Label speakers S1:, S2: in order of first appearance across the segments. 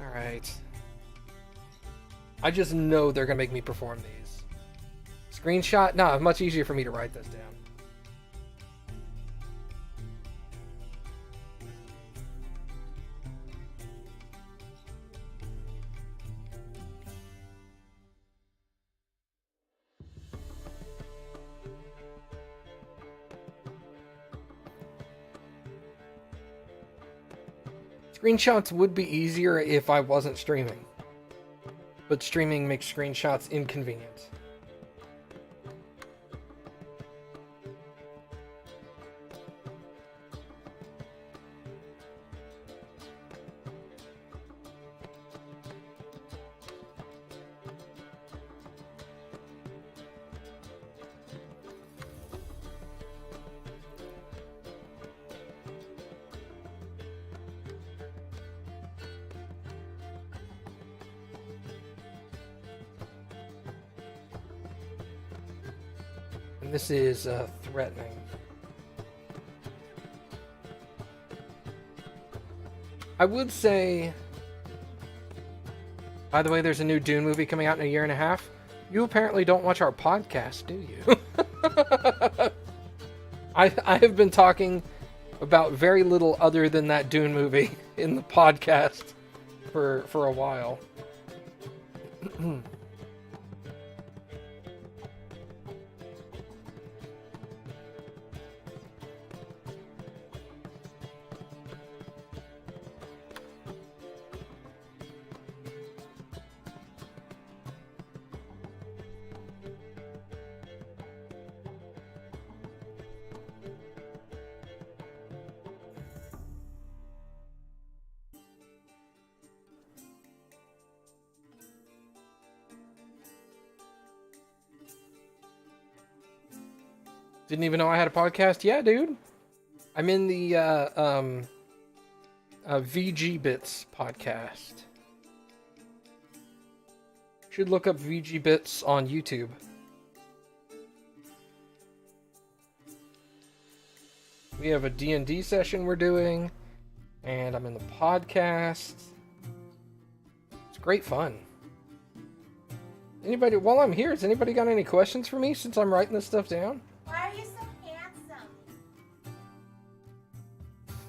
S1: Alright. I just know they're gonna make me perform these. Screenshot? Nah, much easier for me to write this down. Screenshots would be easier if I wasn't streaming. But streaming makes screenshots inconvenient. This is threatening. I would say, by the way, there's a new Dune movie coming out in a year and a half. You apparently don't watch our podcast, do you? I have been talking about very little other than that Dune movie in the podcast for a while. Didn't even know I had a podcast? Yeah, dude. I'm in the VG Bits podcast. Should look up VG Bits on YouTube. We have a D&D session we're doing, and I'm in the podcast. It's great fun. Anybody, while I'm here, has anybody got any questions for me since I'm writing this stuff down?
S2: Why are you so handsome?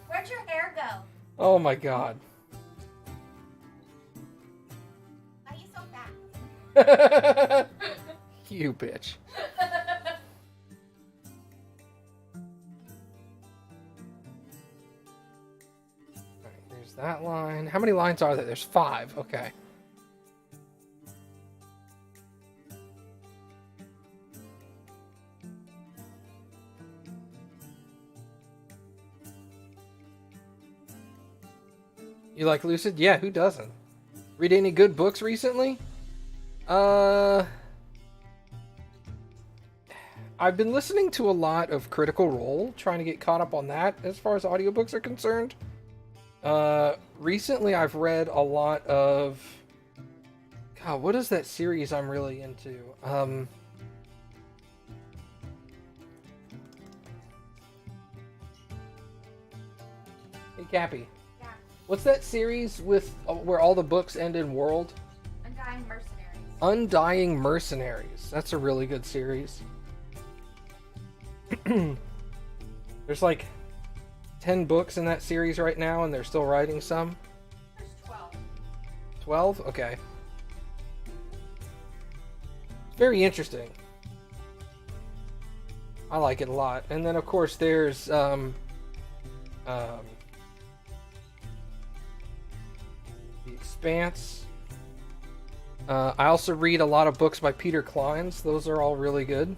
S2: Where'd your hair go?
S1: Oh my god.
S2: Why are you so fat?
S1: You bitch. Alright, there's that line. How many lines are there? There's 5. Okay. You like Lucid? Yeah, who doesn't? Read any good books recently? I've been listening to a lot of Critical Role, trying to get caught up on that as far as audiobooks are concerned. Recently I've read a lot of... God, what is that series I'm really into? Hey, Cappy. What's that series with where all the books end in world?
S2: Undying Mercenaries.
S1: Undying Mercenaries. That's a really good series. There's like 10 books in that series right now, and they're still writing some.
S2: There's 12.
S1: 12? Okay. Very interesting. I like it a lot. And then, of course, there's The Expanse. I also read a lot of books by Peter Clines. Those are all really good.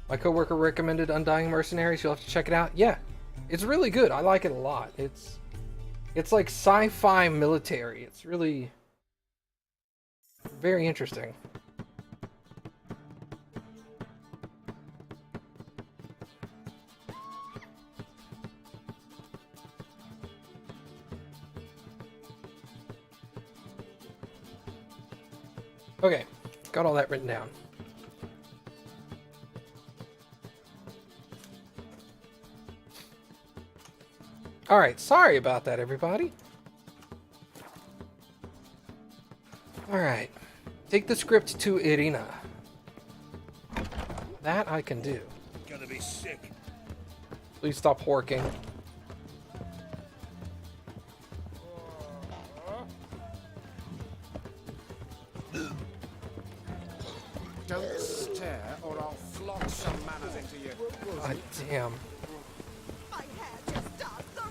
S1: My coworker recommended Undying Mercenaries. You'll have to check it out. Yeah, it's really good. I like it a lot. It's like sci-fi military. It's really very interesting. Okay, got all that written down. Alright, sorry about that, everybody. Alright. Take the script to Irina. That I can do.
S3: Gonna be sick.
S1: Please stop horking.
S4: Don't stare or I'll flog some manners into you.
S1: God damn.
S5: My hair just does the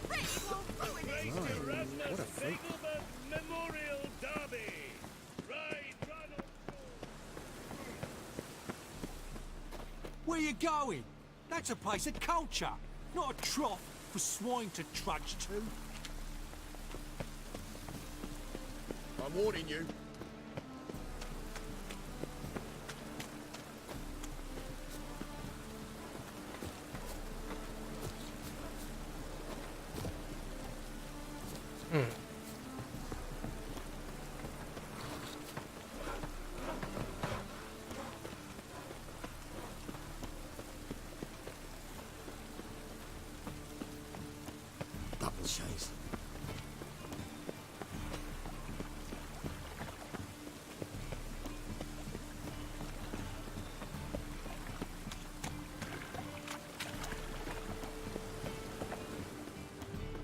S5: rainbow ruining.
S3: What a freak. Memorial Derby. Right, Ronald.
S6: Where you going? That's a place of culture, not a trough for swine to trudge to.
S4: I'm warning you.
S6: Double chase.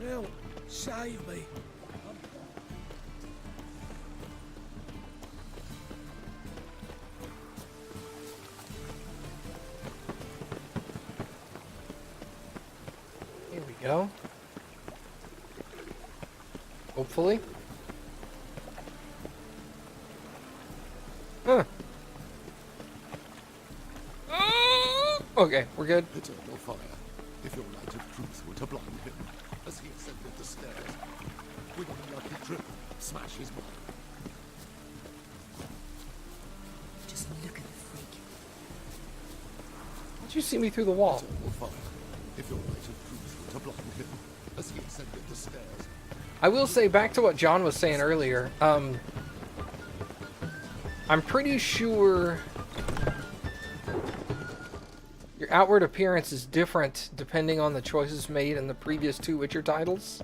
S3: Help! Save me!
S1: Here we go. Hopefully. Huh. Okay, we're good.
S4: Eternal fire. If your light of truth were to blind him, as he ascended the stairs, with a lucky trip, smash his mind.
S5: Just look at the freak.
S1: Did you see me through the wall?
S4: Eternal fire. If your light of truth were to blind him, as he ascended the stairs.
S1: I will say, back to what John was saying earlier, I'm pretty sure your outward appearance is different depending on the choices made in the previous two Witcher titles.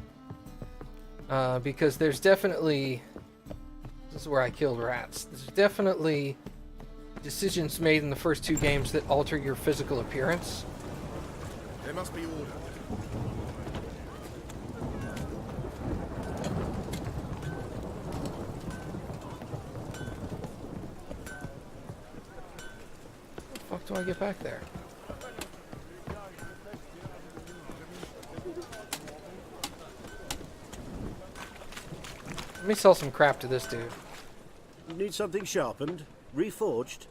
S1: Because there's definitely... This is where I killed rats. There's definitely decisions made in the first two games that alter your physical appearance.
S4: There must be order.
S1: How the fuck do I get back there? Let me sell some crap to this dude.
S7: Need something sharpened? Reforged?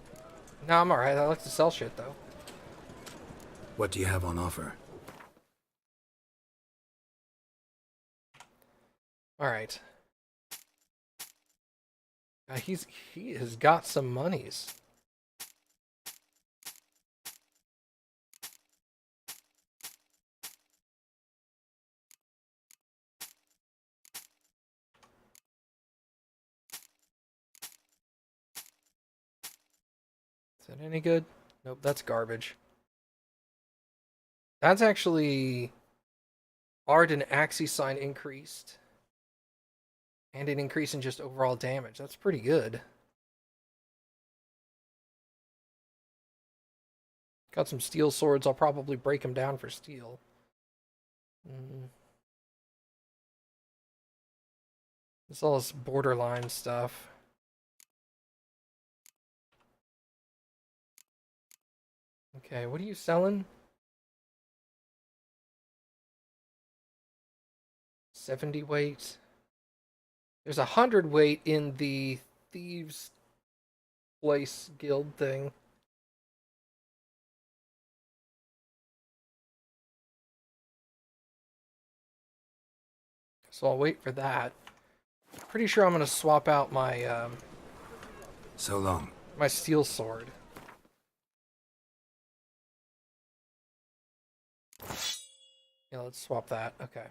S1: No, I'm alright. I like to sell shit, though.
S8: What do you have on offer?
S1: Alright. He has got some monies. Is that any good? Nope, that's garbage. That's actually Art and Axie sign increased. And an increase in just overall damage. That's pretty good. Got some steel swords. I'll probably break them down for steel. This all this borderline stuff. Okay, what are you selling? 70 weight. There's 100 weight in the Thieves Place Guild thing. So I'll wait for that. Pretty sure I'm gonna swap out my
S8: So long.
S1: my steel sword. Yeah, let's swap that. Okay.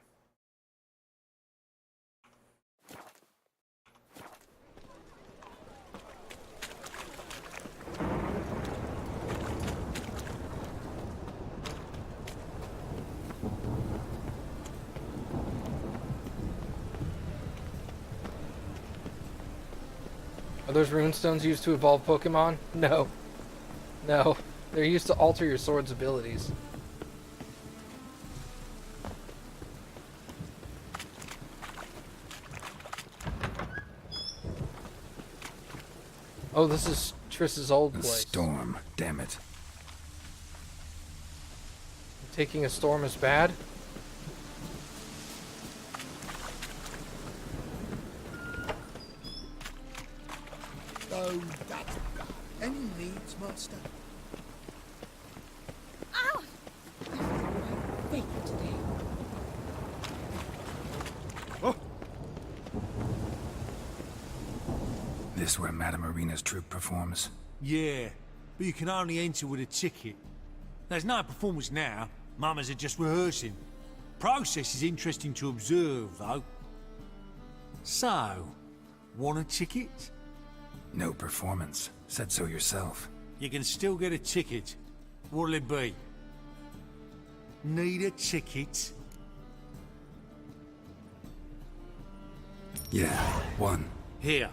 S1: Are those runestones used to evolve Pokemon? No. No. They're used to alter your sword's abilities. Oh, this is Triss's old
S8: A
S1: place.
S8: storm, damn it.
S1: Taking a storm is bad?
S4: Oh, that's bad. Any needs, master?
S5: Ow! Thank you today.
S8: This where Madame Arena's troupe performs?
S6: Yeah, but you can only enter with a ticket. There's no performance now. Mamas are just rehearsing. Process is interesting to observe, though. So, want a ticket?
S8: No performance. Said so yourself.
S6: You can still get a ticket. What'll it be? Need a ticket?
S8: Yeah, one.
S6: Here.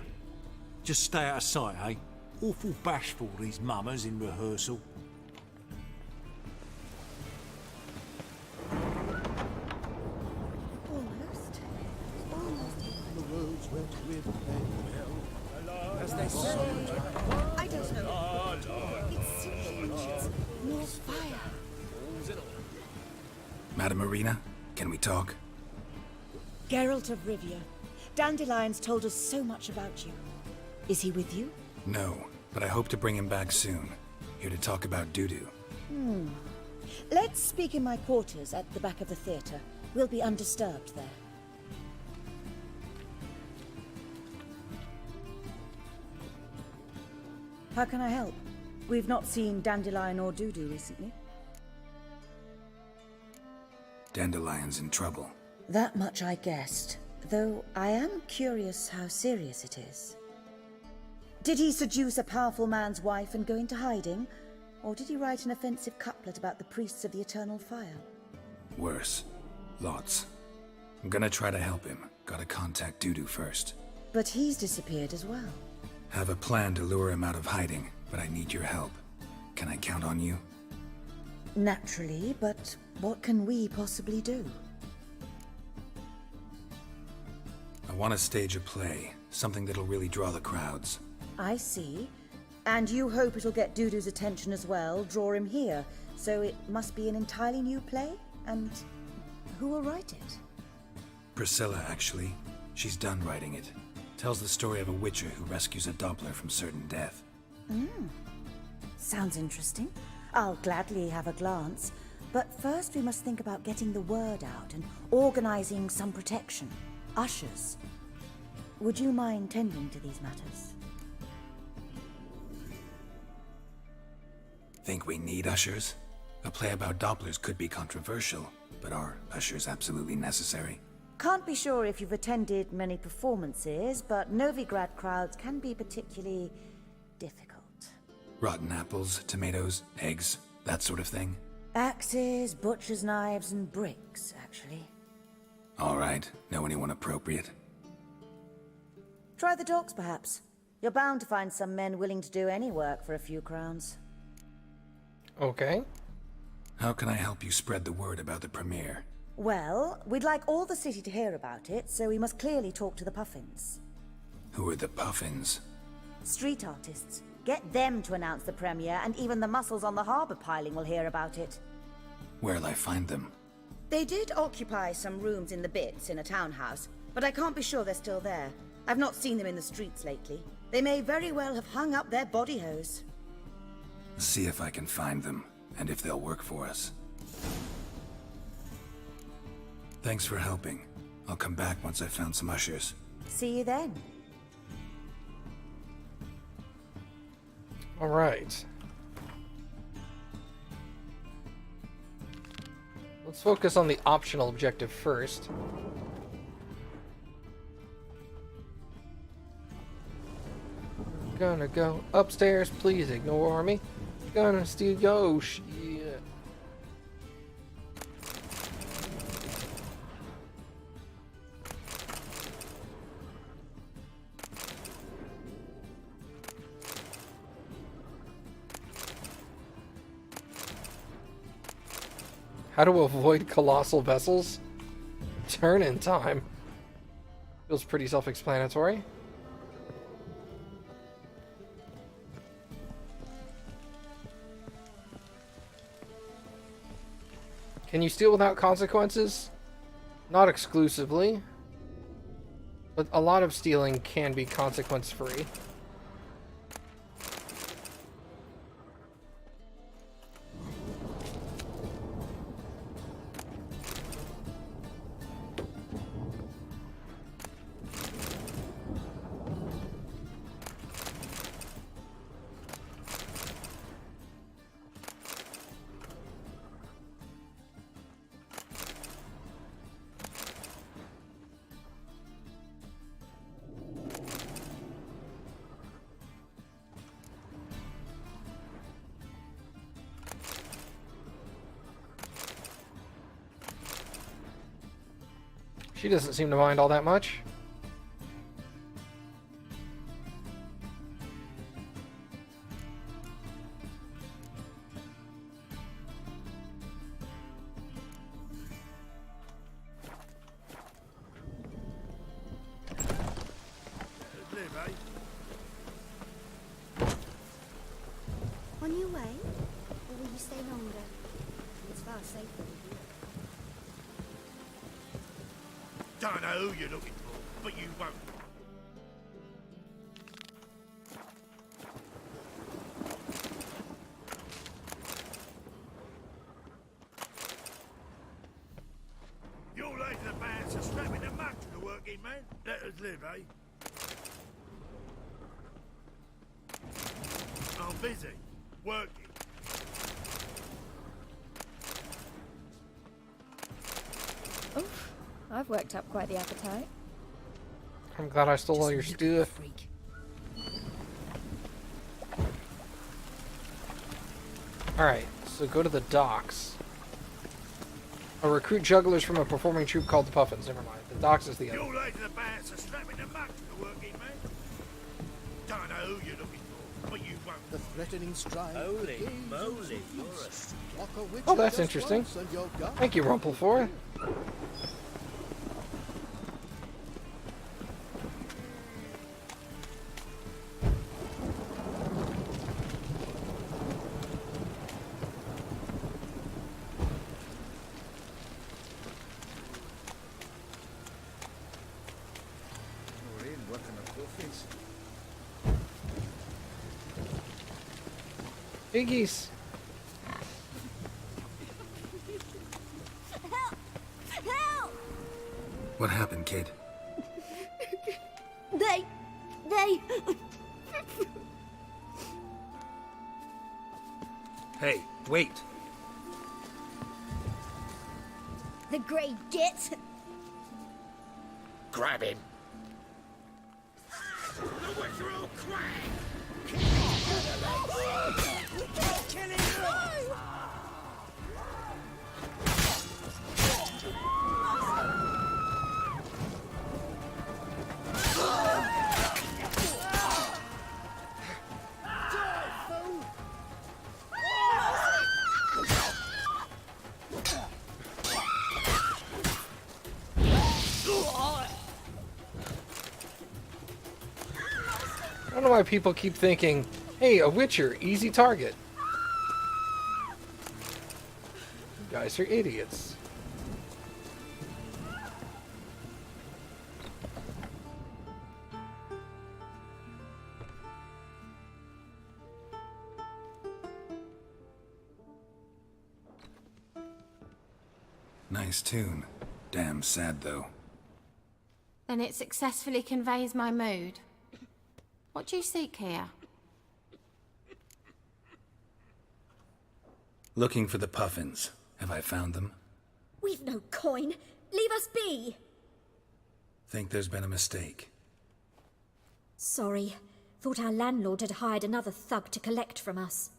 S6: Just stay out of sight, eh? Awful bashful, these mamas in rehearsal.
S5: Almost.
S4: The roads wet with well,
S3: As they say.
S5: I don't know. It's situations. More fire.
S8: Madame Arena, can we talk?
S9: Geralt of Rivia. Dandelion's told us so much about you. Is he with you?
S8: No, but I hope to bring him back soon. Here to talk about doo-doo.
S9: Let's speak in my quarters at the back of the theatre. We'll be undisturbed there. How can I help? We've not seen Dandelion or Dudu recently.
S8: Dandelion's in trouble.
S9: That much I guessed, though I am curious how serious it is. Did he seduce a powerful man's wife and go into hiding? Or did he write an offensive couplet about the priests of the eternal fire?
S8: Worse. Lots. I'm gonna try to help him. Gotta contact Dudu first.
S9: But he's disappeared as well.
S8: Have a plan to lure him out of hiding, but I need your help. Can I count on you?
S9: Naturally, but what can we possibly do?
S8: I want to stage a play. Something that'll really draw the crowds.
S9: I see. And you hope it'll get Dudu's attention as well, draw him here. So it must be an entirely new play? And who will write it?
S8: Priscilla, actually. She's done writing it. Tells the story of a witcher who rescues a Doppler from certain death.
S9: Sounds interesting. I'll gladly have a glance. But first we must think about getting the word out and organizing some protection. Ushers. Would you mind tending to these matters?
S8: Think we need ushers? A play about Dopplers could be controversial, but are ushers absolutely necessary?
S9: Can't be sure if you've attended many performances, but Novigrad crowds can be particularly difficult.
S8: Rotten apples, tomatoes, eggs, that sort of thing?
S9: Axes, butcher's knives, and bricks, actually.
S8: All right. Know anyone appropriate?
S9: Try the docks, perhaps. You're bound to find some men willing to do any work for a few crowns.
S1: Okay.
S8: How can I help you spread the word about the premiere?
S9: Well, we'd like all the city to hear about it, so we must clearly talk to the Puffins.
S8: Who are the Puffins?
S9: Street artists. Get them to announce the premiere, and even the muscles on the harbour piling will hear about it.
S8: Where'll I find them?
S9: They did occupy some rooms in the Bits in a townhouse, but I can't be sure they're still there. I've not seen them in the streets lately. They may very well have hung up their body hose.
S8: See if I can find them, and if they'll work for us. Thanks for helping. I'll come back once I've found some ushers.
S9: See you then.
S1: All right. Let's focus on the optional objective first. Gonna go upstairs, please ignore me. Gonna steal yo shit. How to avoid colossal vessels? Turn in time. Feels pretty self-explanatory. Can you steal without consequences? Not exclusively. But a lot of stealing can be consequence-free. She doesn't seem to mind all that much.
S3: Live, eh?
S5: On your way? Or will you stay longer? It's far safer with you.
S3: Don't know who you're looking for, but you won't. You're late to the band, so strapping the muck to the working man. Let us live, eh? I'm busy, working.
S10: Oof, I've worked up quite the appetite.
S1: I'm glad I stole all your stuff. Alright, so go to the docks. I'll recruit jugglers from a performing troupe called the Puffins. Never mind. The docks is the other.
S3: You're late to the band, so strapping the muck to the working man. Don't know who you're looking for, but you won't.
S4: The threatening stride.
S3: Holy moly, you're a...
S1: Oh, that's interesting. Thank you, Rumple, for it. Piggies.
S5: Help!
S8: What happened, kid?
S5: They...
S8: Hey, wait!
S5: The grey git.
S4: Grab him.
S3: The Witcher will crack!
S1: I don't know why people keep thinking, hey, a Witcher, easy target. You guys are idiots.
S8: Nice tune. Damn sad, though.
S2: Then it successfully conveys my mood. What do you seek here?
S8: Looking for the Puffins. Have I found them?
S5: We've no coin. Leave us be.
S8: Think there's been a mistake.
S5: Sorry. Thought our landlord had hired another thug to collect from us.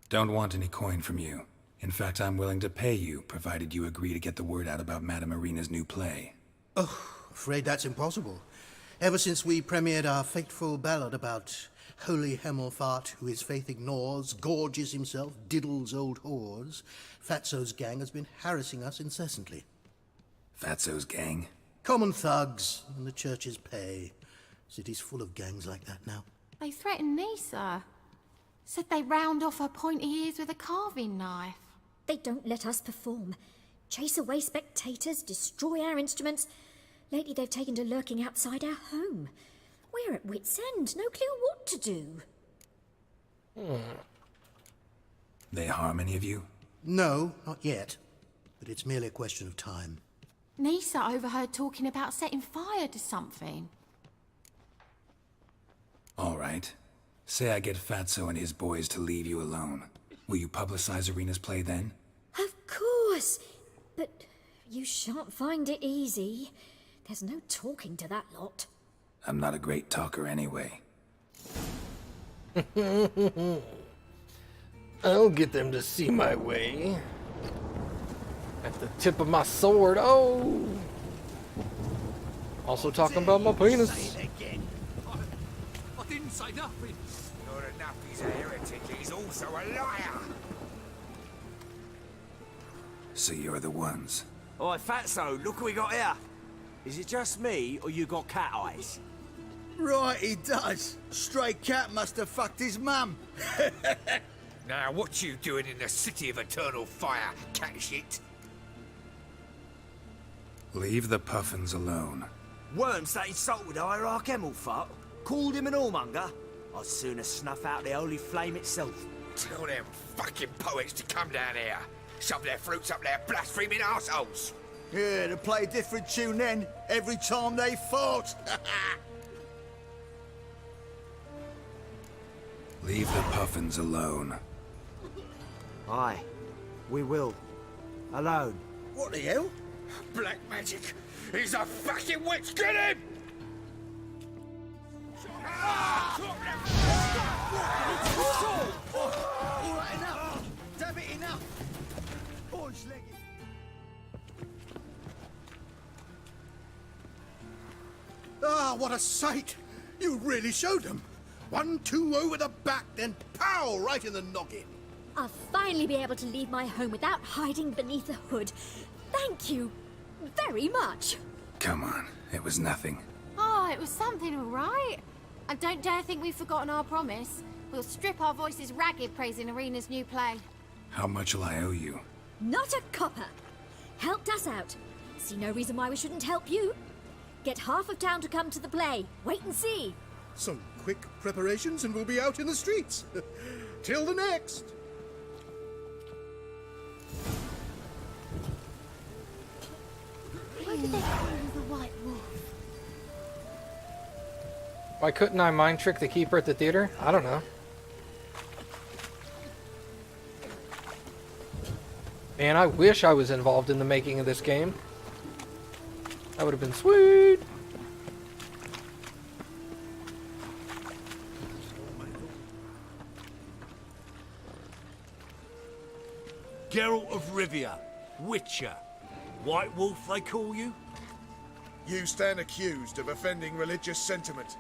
S8: Don't want any coin from you. In fact, I'm willing to pay you, provided you agree to get the word out about Madame Irina's new play.
S11: Oh, afraid that's impossible. Ever since we premiered our fateful ballad about holy Hemmelfart who his faith ignores, gorges himself, diddles old whores, Fatso's gang has been harassing us incessantly.
S8: Fatso's gang?
S11: Common thugs in the church's pay. City's full of gangs like that now.
S2: They threatened Nisa. Said they round off her pointy ears with a carving knife.
S10: They don't let us perform. Chase away spectators, destroy our instruments. Lately they've taken to lurking outside our home. We're at wit's end, no clue what to do.
S8: They harm any of you?
S11: No, not yet. But it's merely a question of time.
S2: Nisa overheard talking about setting fire to something.
S8: All right. Say I get Fatso and his boys to leave you alone. Will you publicize Arena's play then?
S10: Of course. But you shan't find it easy. There's no talking to that lot.
S8: I'm not a great talker anyway.
S1: I'll get them to see my way. At the tip of my sword. Oh! Also talking about my penis.
S3: Say it again.
S6: I didn't say nothing.
S3: Not enough he's a heretic, he's also a liar.
S8: So you're the ones.
S12: Oi, Fatso, look what we got here. Is it just me, or you got cat eyes?
S13: Right, he does. Stray cat must have fucked his mum.
S3: Now, what you doing in the city of eternal fire, cat shit?
S8: Leave the puffins alone.
S12: Worms that insulted Hierarch Hemmelfart, called him an whoremonger. I'd sooner snuff out the holy flame itself.
S3: Tell them fucking poets to come down here. Shove their fruits up their blaspheming arseholes.
S13: Yeah, to play a different tune then, every time they fought.
S8: Leave the puffins alone.
S12: Aye, we will. Alone.
S13: What the hell?
S3: Black magic. He's a fucking witch. Get him!
S13: All right, enough. Damn it, enough. Boys, leggy.
S11: Ah, what a sight! You really showed them. 1-2 over the back, then pow, right in the noggin.
S10: I'll finally be able to leave my home without hiding beneath a hood. Thank you very much.
S8: Come on, it was nothing.
S2: Oh, it was something, all right. I don't dare think we've forgotten our promise. We'll strip our voices ragged praising Arena's new play.
S8: How much will I owe you?
S10: Not a copper. Helped us out. See no reason why we shouldn't help you. Get half of town to come to the play. Wait and see.
S11: Some quick preparations and we'll be out in the streets. Till the next.
S5: Why did they call you the White Wolf?
S1: Why couldn't I mind trick the keeper at the theater? I don't know. Man, I wish I was involved in the making of this game. That would have been sweet.
S6: Geralt of Rivia, Witcher. White Wolf, they call you?
S4: You stand accused of offending religious sentiment.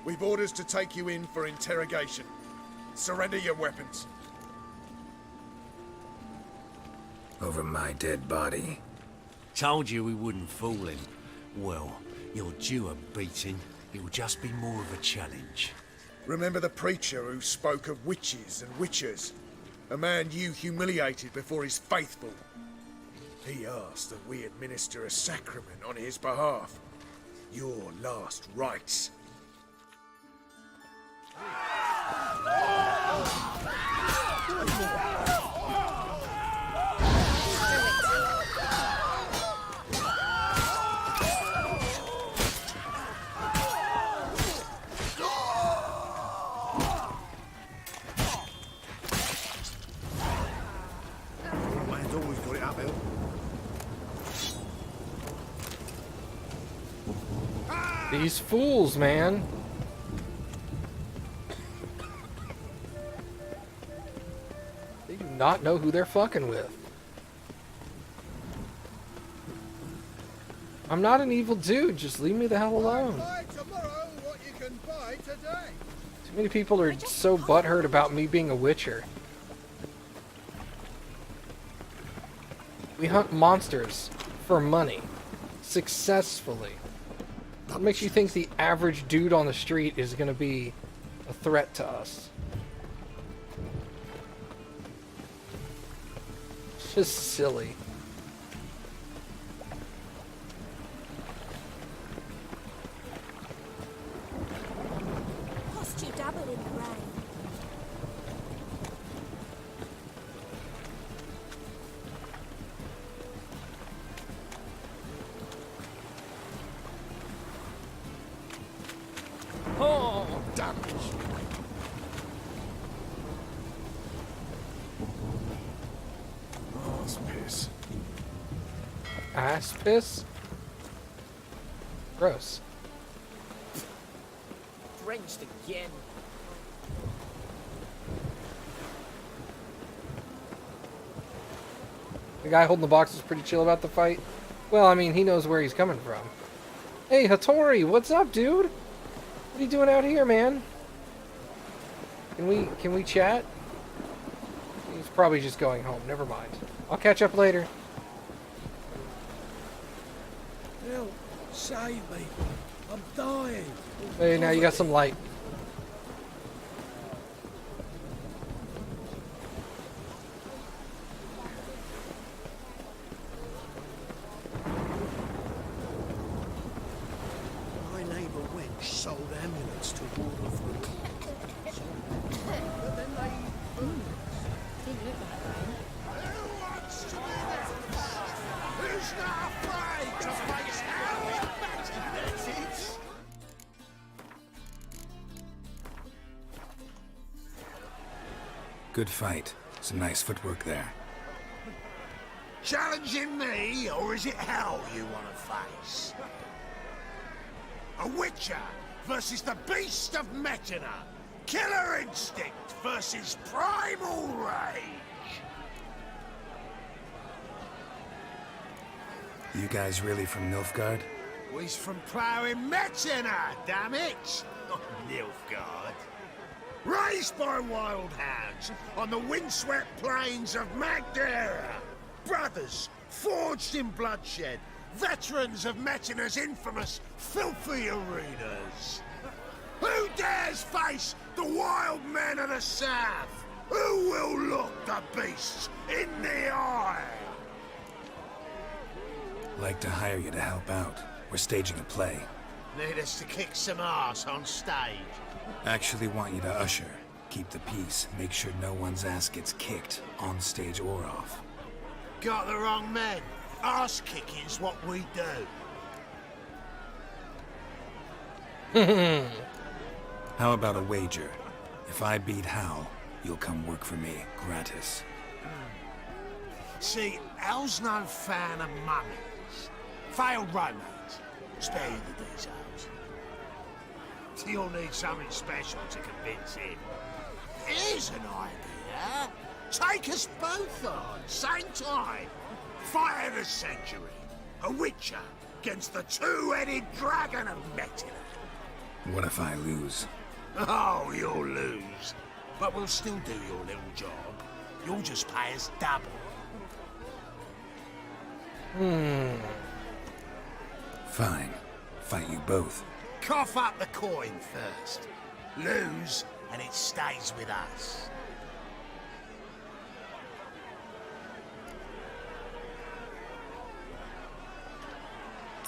S4: We've orders to take you in for interrogation. Surrender your weapons.
S8: Over my dead body.
S6: Told you we wouldn't fool him. Well, you're due a beating. It'll just be more of a challenge.
S4: Remember the preacher who spoke of witches and witchers? A man you humiliated before his faithful. He asked that we administer a sacrament on his behalf. Your last rites.
S13: Man's always got it uphill.
S1: These fools, man. They do not know who they're fucking with. I'm not an evil dude. Just leave me the hell alone.
S4: Buy tomorrow what you can buy today.
S1: Too Many people are so butthurt about me being a witcher. We hunt monsters for money. Successfully. What makes you think the average dude on the street is going to be a threat to us? It's just silly.
S10: Cost you double in the rain.
S1: Oh,
S4: damage. Ass piss.
S1: Ass piss? Gross.
S12: Drenched again.
S1: The guy holding the box is pretty chill about the fight. Well, I mean, he knows where he's coming from. Hey, Hattori, what's up, dude? What are you doing out here, man? Can we chat? He's probably just going home. Never mind. I'll catch up later.
S3: Help! Save me! I'm dying!
S1: Hey, now you got some light.
S11: My neighbour wench sold amulets to ward off the... But then they...
S3: Who wants to be this? Who's not afraid to face our methods?
S8: Good fight. Some nice footwork there.
S3: Challenging me, or is it hell you want to face? A witcher versus the beast of Metina. Killer instinct versus primal rage.
S8: You guys really from Nilfgaard?
S3: We's from ploughing Metina, damn it! Not Nilfgaard. Raised by wild hounds on the windswept plains of Magdera. Brothers, forged in bloodshed. Veterans of Metina's infamous, filthy arenas. Who dares face the wild men of the south? Who will look the beasts in the eye?
S8: Like to hire you to help out. We're staging a play.
S3: Need us to kick some ass on stage.
S8: Actually want you to usher. Keep the peace. Make sure no one's ass gets kicked, on stage or off.
S3: Got the wrong men. Ass kicking's what we do.
S8: How about a wager? If I beat Hal, you'll come work for me, gratis.
S3: See, Al's no fan of mummies. Failed romance. Spare you the details. You'll need something special to convince him. Here's an idea. Take us both on, same time. Fight of the century. A witcher against the two-headed dragon of Metina.
S8: What if I lose?
S3: Oh, you'll lose. But we'll still do your little job. You'll just pay us double.
S8: Fine. Fight you both.
S3: Cough up the coin first. Lose, and it stays with us.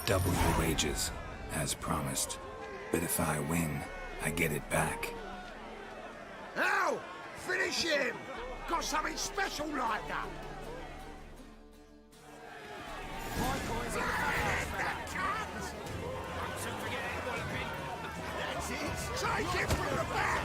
S8: Double your wages, as promised. But if I win, I get it back.
S3: Ow! Finish him! Got something special lined up! That's it! Take it from the back!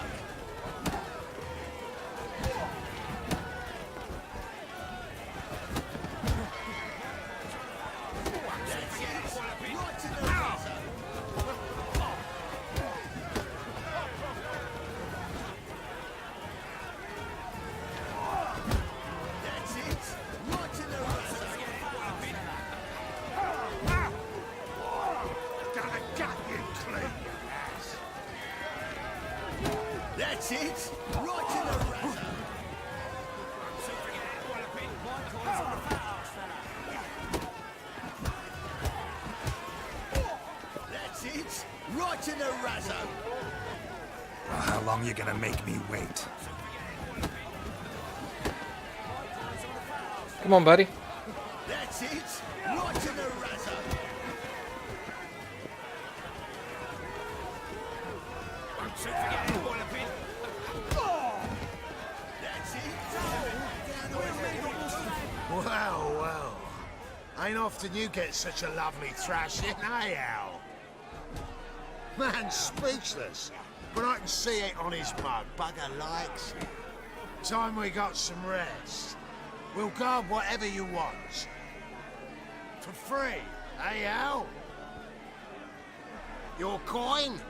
S3: That's it!
S13: Right in the razzo.
S8: Well, how long you gonna make me wait?
S1: Come on, buddy.
S13: That's it. Right in the razzo. That's it.
S3: Well, well. Ain't often you get such a lovely thrashing, eh, Al? Man's speechless, but I can see it on his mug. Bugger likes it. Time we got some rest. We'll guard whatever you want. For free, eh, Al? Your coin?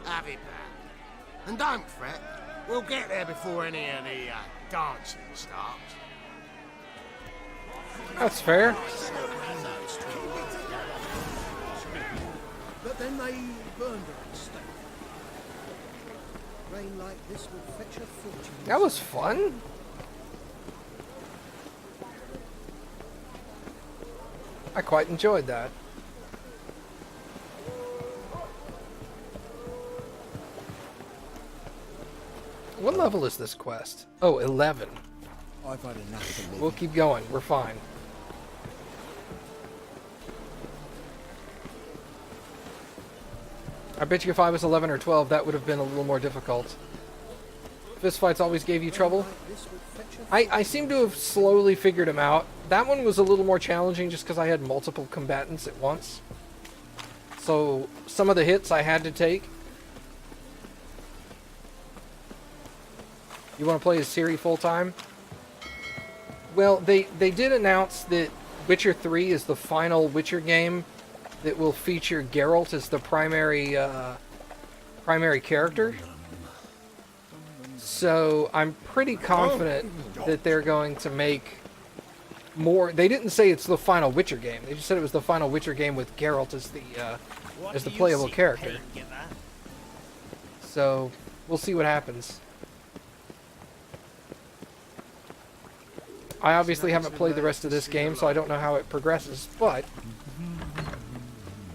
S3: Have it back. And don't fret, we'll get there before any of the dancing starts.
S1: That's fair.
S11: But then they burned her at stake. Rain like this will fetch a fortune.
S1: That was fun. I quite enjoyed that. What level is this quest? Oh, 11.
S13: I've had enough to live.
S1: We'll keep going. We're fine. I bet you if I was 11 or 12, that would have been a little more difficult. Fistfights always gave you trouble. I seem to have slowly figured them out. That one was a little more challenging just because I had multiple combatants at once. So some of the hits I had to take. You want to play as Ciri full time? Well, they did announce that Witcher 3 is the final Witcher game that will feature Geralt as the primary character. So I'm pretty confident that they're going to make more. They didn't say it's the final Witcher game. They just said it was the final Witcher game with Geralt as the playable character. So we'll see what happens. I obviously haven't played the rest of this game, so I don't know how it progresses, but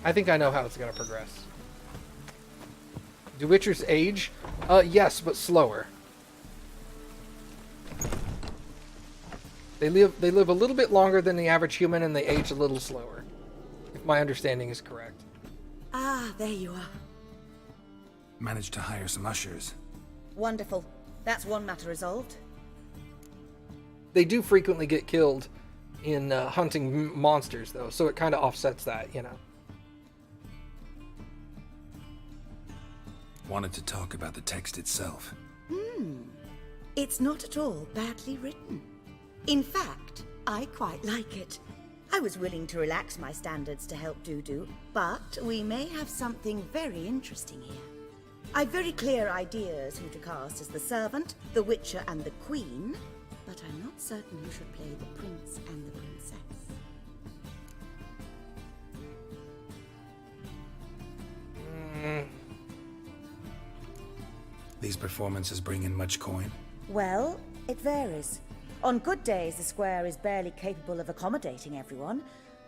S1: I think I know how it's going to progress. Do Witchers age? Yes, but slower. They live a little bit longer than the average human, and they age a little slower, if my understanding is correct.
S9: Ah, there you are.
S8: Managed to hire some ushers.
S9: Wonderful. That's one matter resolved.
S1: They do frequently get killed in hunting monsters, though, so it kind of offsets that, you know.
S8: Wanted to talk about the text itself.
S9: It's not at all badly written. In fact, I quite like it. I was willing to relax my standards to help Dudu, but we may have something very interesting here. I've very clear ideas who to cast as the servant, the Witcher, and the Queen, but I'm not certain who should play the Prince and the Princess.
S8: These performances bring in much coin?
S9: Well, it varies. On good days, the square is barely capable of accommodating everyone.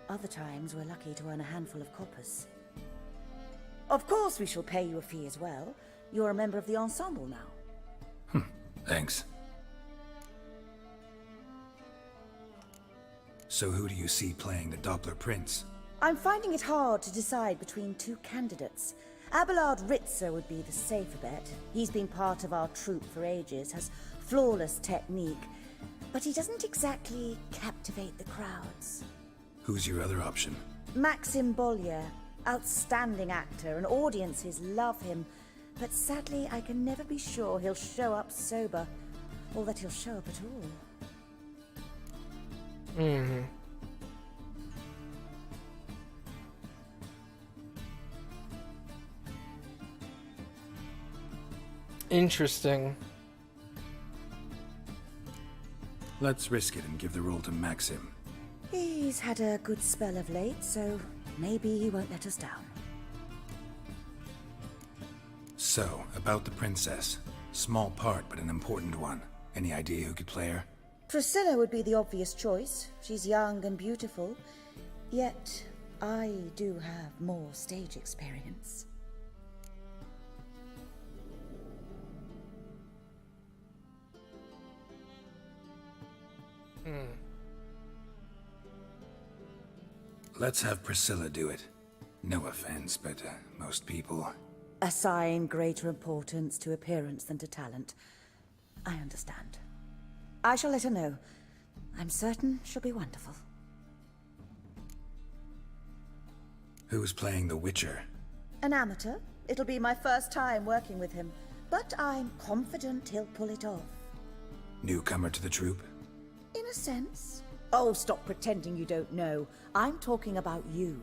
S9: Other times, we're lucky to earn a handful of coppers. Of course, we shall pay you a fee as well. You're a member of the ensemble now.
S8: Thanks. So who do you see playing the Doppler Prince?
S9: I'm finding it hard to decide between two candidates. Abelard Ritzer would be the safer bet. He's been part of our troupe for ages, has flawless technique, but he doesn't exactly captivate the crowds.
S8: Who's your other option?
S9: Maxim Bollier, outstanding actor, and audiences love him, but sadly I can never be sure he'll show up sober, or that he'll show up at all.
S1: Interesting.
S8: Let's risk it and give the role to Maxim.
S9: He's had a good spell of late, so maybe he won't let us down.
S8: So, about the princess. Small part, but an important one. Any idea who could play her?
S9: Priscilla would be the obvious choice. She's young and beautiful, yet I do have more stage experience.
S8: Let's have Priscilla do it. No offense, but most people...
S9: Assign greater importance to appearance than to talent. I understand. I shall let her know. I'm certain she'll be wonderful.
S8: Who's playing the Witcher?
S9: An amateur. It'll be my first time working with him, but I'm confident he'll pull it off.
S8: Newcomer to the troupe?
S9: In a sense. Oh, stop pretending you don't know. I'm talking about you.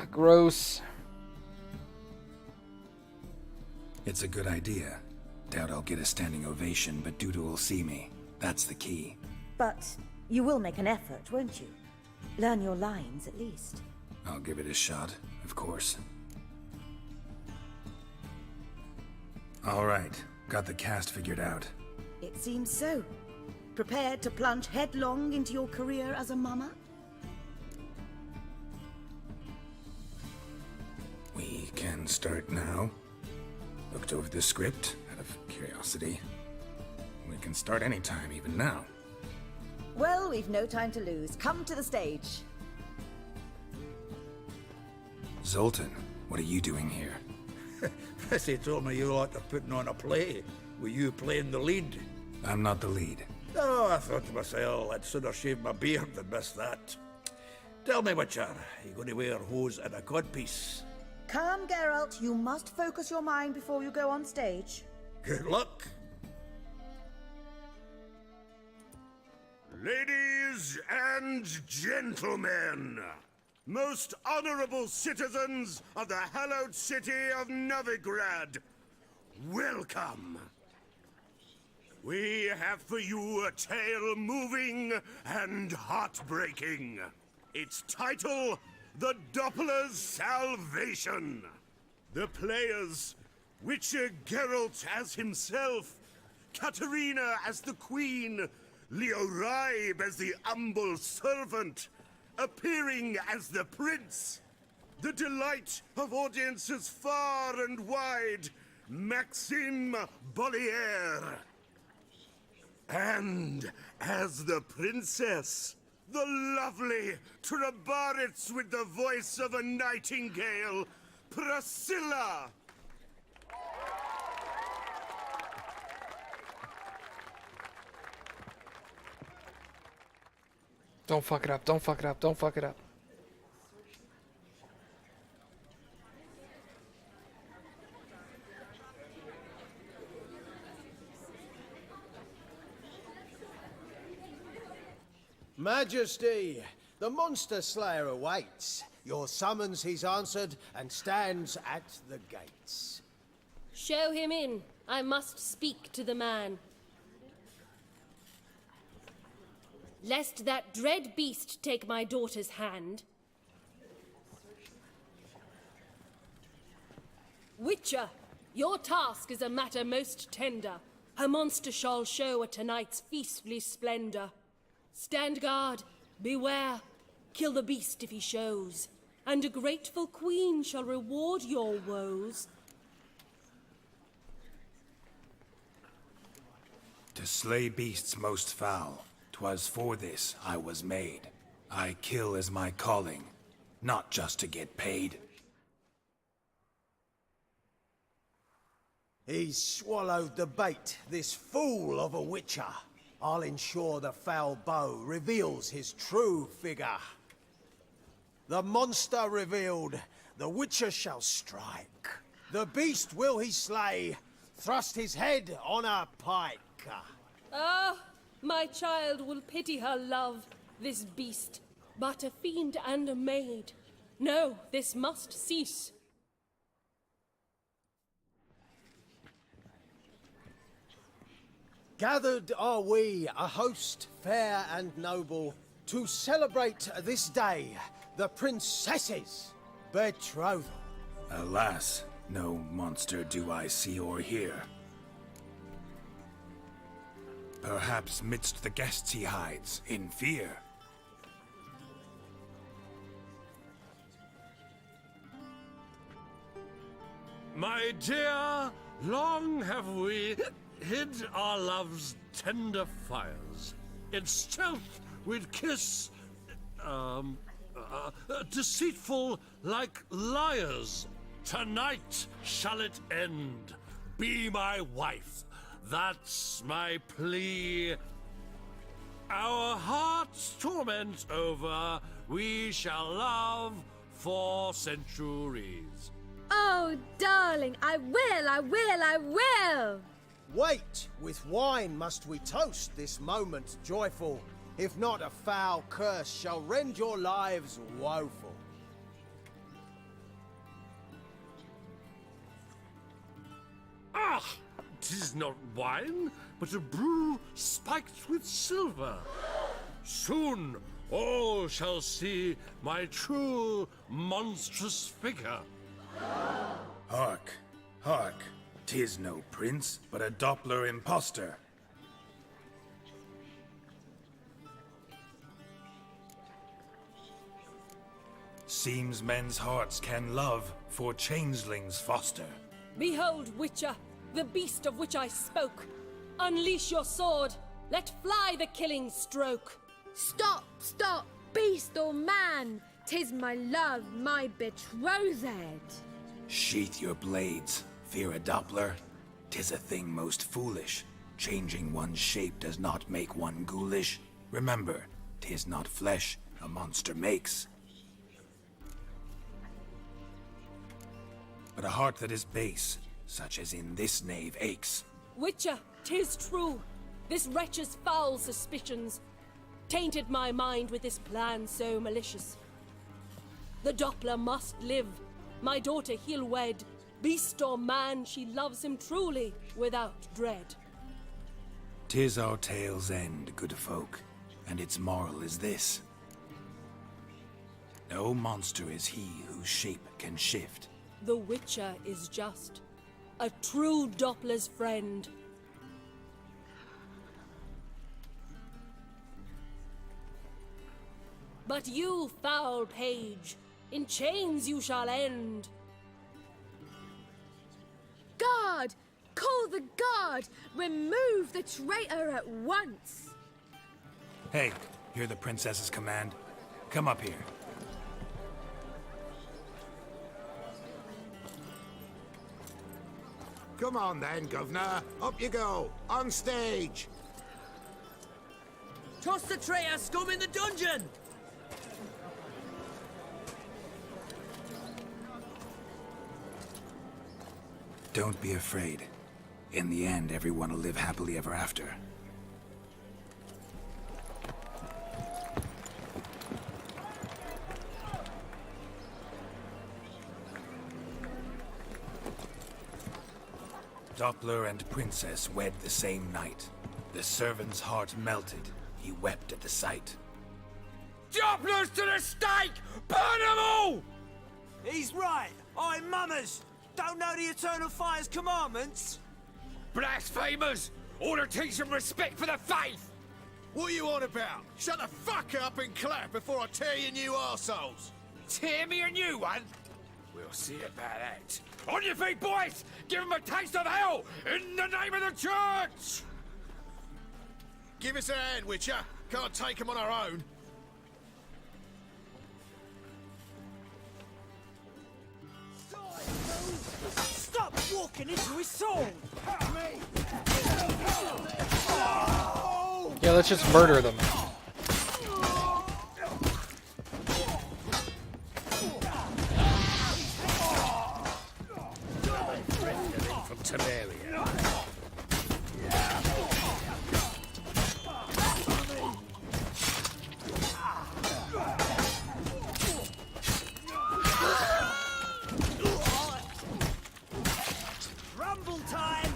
S1: Gross.
S8: It's a good idea. Doubt I'll get a standing ovation, but Duda will see me. That's the key.
S9: But you will make an effort, won't you? Learn your lines, at least.
S8: I'll give it a shot, of course. All right, got the cast figured out.
S9: It seems so. Prepared to plunge headlong into your career as a mama?
S8: We can start now. Looked over the script, out of curiosity. We can start anytime, even now.
S9: Well, we've no time to lose. Come to the stage.
S8: Zoltan, what are you doing here?
S13: Prissy told me you like to putting on a play. Were you playing the lead?
S8: I'm not the lead.
S13: Oh, I thought to myself, I'd sooner shave my beard than miss that. Tell me, Witcher, you going to wear hose and a codpiece?
S9: Calm, Geralt. You must focus your mind before you go on stage.
S13: Good luck.
S3: Ladies and gentlemen, most honorable citizens of the hallowed city of Novigrad, welcome. We have for you a tale moving and heartbreaking. Its title, The Doppler's Salvation. The players, Witcher Geralt as himself, Katerina as the queen, Leo Raib as the humble servant, appearing as the prince, the delight of audiences far and wide, Maxime Bollier. And as the princess, the lovely Trabaritz with the voice of a nightingale, Priscilla.
S1: Don't fuck it up, don't fuck it up, don't fuck it up.
S14: Majesty, the monster slayer awaits. Your summons he's answered and stands at the gates.
S15: Show him in. I must speak to the man. Lest that dread beast take my daughter's hand. Witcher, your task is a matter most tender. Her monster shall show at tonight's feastly splendor. Stand guard, beware, kill the beast if he shows, and a grateful queen shall reward your woes.
S8: To slay beasts most foul, 'twas for this I was made. I kill as my calling, not just to get paid.
S14: He's swallowed the bait, this fool of a witcher. I'll ensure the foul bow reveals his true figure. The monster revealed, the witcher shall strike. The beast will he slay, thrust his head on a pike.
S15: Ah, my child will pity her love, this beast, but a fiend and a maid. No, this must cease.
S14: Gathered are we, a host fair and noble, to celebrate this day, the princess's betrothal.
S8: Alas, no monster do I see or hear. Perhaps midst the guests he hides, in fear.
S16: My dear, long have we hid our love's tender fires. In stealth we'd kiss, deceitful like liars. Tonight shall it end. Be my wife. That's my plea. Our hearts' torment over, we shall love for centuries.
S15: Oh, darling, I will!
S14: Wait, with wine must we toast this moment joyful. If not, a foul curse shall rend your lives woeful.
S16: Ah! 'Tis not wine, but a brew spiked with silver. Soon all shall see my true monstrous figure.
S8: Hark, hark. 'Tis no prince, but a Doppler impostor. Seems men's hearts can love, for changelings foster.
S15: Behold, Witcher, the beast of which I spoke. Unleash your sword. Let fly the killing stroke. Stop, stop, beast or man. 'Tis my love, my betrothed.
S8: Sheath your blades, fear a Doppler. 'Tis a thing most foolish. Changing one's shape does not make one ghoulish. Remember, 'tis not flesh a monster makes, but a heart that is base, such as in this knave aches.
S15: Witcher, 'tis true. This wretch's foul suspicions tainted my mind with this plan so malicious. The Doppler must live. My daughter he'll wed. Beast or man, she loves him truly, without dread.
S8: 'Tis our tale's end, good folk, and its moral is this. No monster is he whose shape can shift.
S15: The Witcher is just a true Doppler's friend. But you, foul page, in chains you shall end. Guard! Call the guard! Remove the traitor at once!
S8: Hey, hear the princess's command? Come up here.
S3: Come on then, Governor. Up you go. On stage.
S12: Toss the traitor scum in the dungeon!
S8: Don't be afraid. In the end, everyone will live happily ever after. Doppler and princess wed the same night. The servant's heart melted. He wept at the sight.
S12: Dopplers to the stake! Burn them all! He's right. I'm mummers. Don't know the Eternal Fire's commandments?
S3: Blasphemers! Order teach some respect for the faith!
S4: What are you on about? Shut the fuck up and clap before I tear you new arseholes!
S3: Tear me a new one? We'll see about that. On your feet, boys! Give them a taste of hell in the name of the church!
S4: Give us a hand, Witcher. Can't take them on our own.
S12: Stop walking into his sword!
S1: Yeah, let's just murder them.
S3: From Temeria.
S12: Rumble time!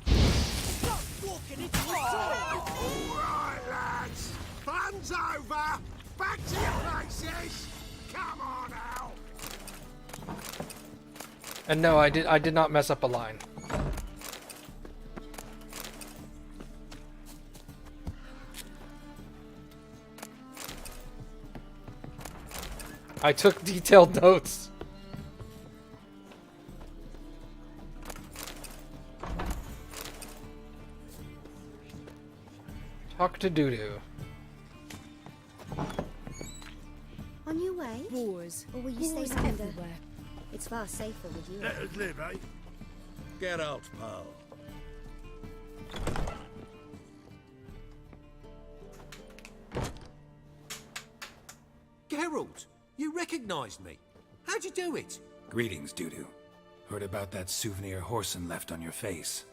S12: Stop walking into his sword!
S3: Alright, lads! Fun's over! Back to your places! Come on out!
S1: And no, I did not mess up a line. I took detailed notes. Talk to Dudu.
S5: On your way?
S10: Wars.
S5: Or will you stay
S10: Wars
S5: longer?
S10: everywhere.
S5: It's far safer with you.
S13: Let us live, eh? Get out, pal.
S12: Geralt, you recognized me. How'd you do it?
S8: Greetings, Dudu. Heard about that souvenir Horson left on your face.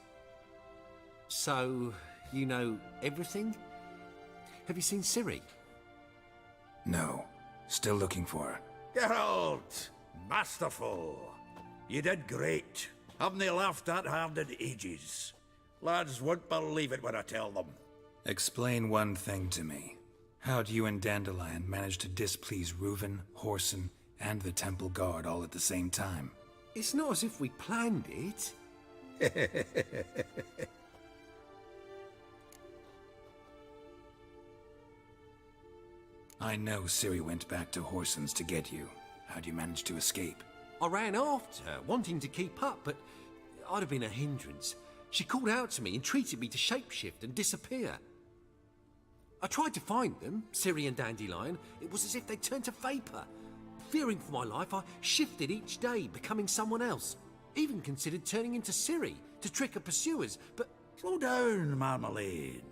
S12: So, you know everything? Have you seen Ciri?
S8: No. Still looking for her.
S13: Geralt! Masterful! You did great. Haven't they laughed that hard in ages? Lads won't believe it when I tell them.
S8: Explain one thing to me. How'd you and Dandelion manage to displease Reuven, Horson, and the Temple Guard all at the same time?
S12: It's not as if we planned it.
S8: I know Ciri went back to Horson's to get you. How'd you manage to escape?
S12: I ran after her, wanting to keep up, but I'd have been a hindrance. She called out to me, entreated me to shapeshift and disappear. I tried to find them, Ciri and Dandelion. It was as if they turned to vapour. Fearing for my life, I shifted each day, becoming someone else. Even considered turning into Ciri to trick her pursuers, but...
S13: Slow down, Marmalade.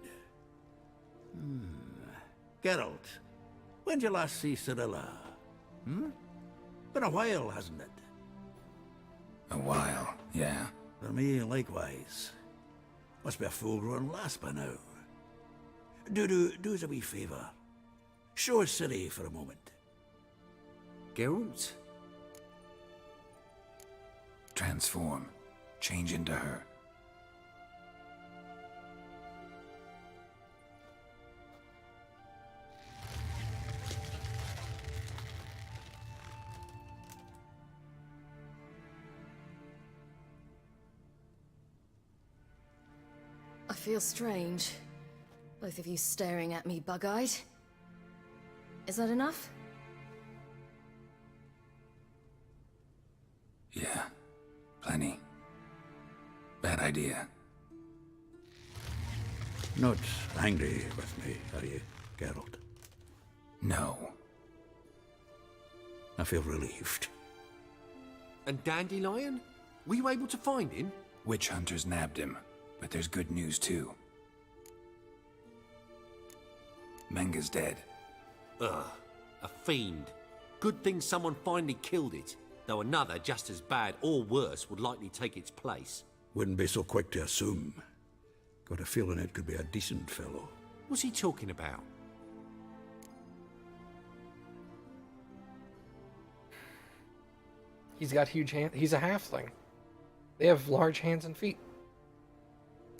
S13: Geralt, when'd you last see Cirilla? Been a while, hasn't it?
S8: A while, yeah.
S13: For me, likewise. Must be a full-grown lass by now. Do us a wee favour. Show us Ciri for a moment.
S12: Geralt?
S8: Transform. Change into her.
S17: I feel strange. Both of you staring at me bug-eyed. Is that enough?
S8: Yeah. Plenty. Bad idea.
S13: Not angry with me, are you, Geralt?
S8: No.
S13: I feel relieved.
S12: And Dandelion? Were you able to find him?
S8: Witch hunters nabbed him, but there's good news too. Menga's dead.
S12: Ugh, a fiend. Good thing someone finally killed it, though another just as bad or worse would likely take its place.
S13: Wouldn't be so quick to assume. Got a feeling it could be a decent fellow.
S12: What's he talking about?
S1: He's got huge hands. He's a halfling. They have large hands and feet.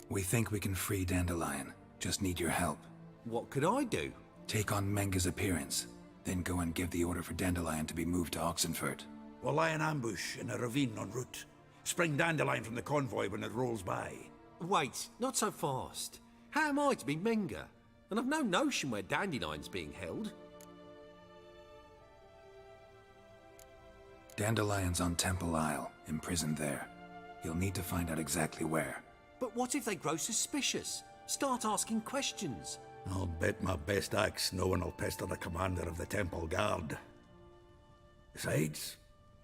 S8: We think we can free Dandelion. Just need your help.
S12: What could I do?
S8: Take on Menga's appearance, then go and give the order for Dandelion to be moved to Oxenfurt.
S13: We'll lie in ambush in a ravine en route. Spring Dandelion from the convoy when it rolls by.
S12: Wait, not so fast. How am I to be Menga? And I've no notion where Dandelion's being held.
S8: Dandelion's on Temple Isle, imprisoned there. You'll need to find out exactly where.
S12: But what if they grow suspicious? Start asking questions?
S13: I'll bet my best axe no one will pester the commander of the Temple Guard. Besides,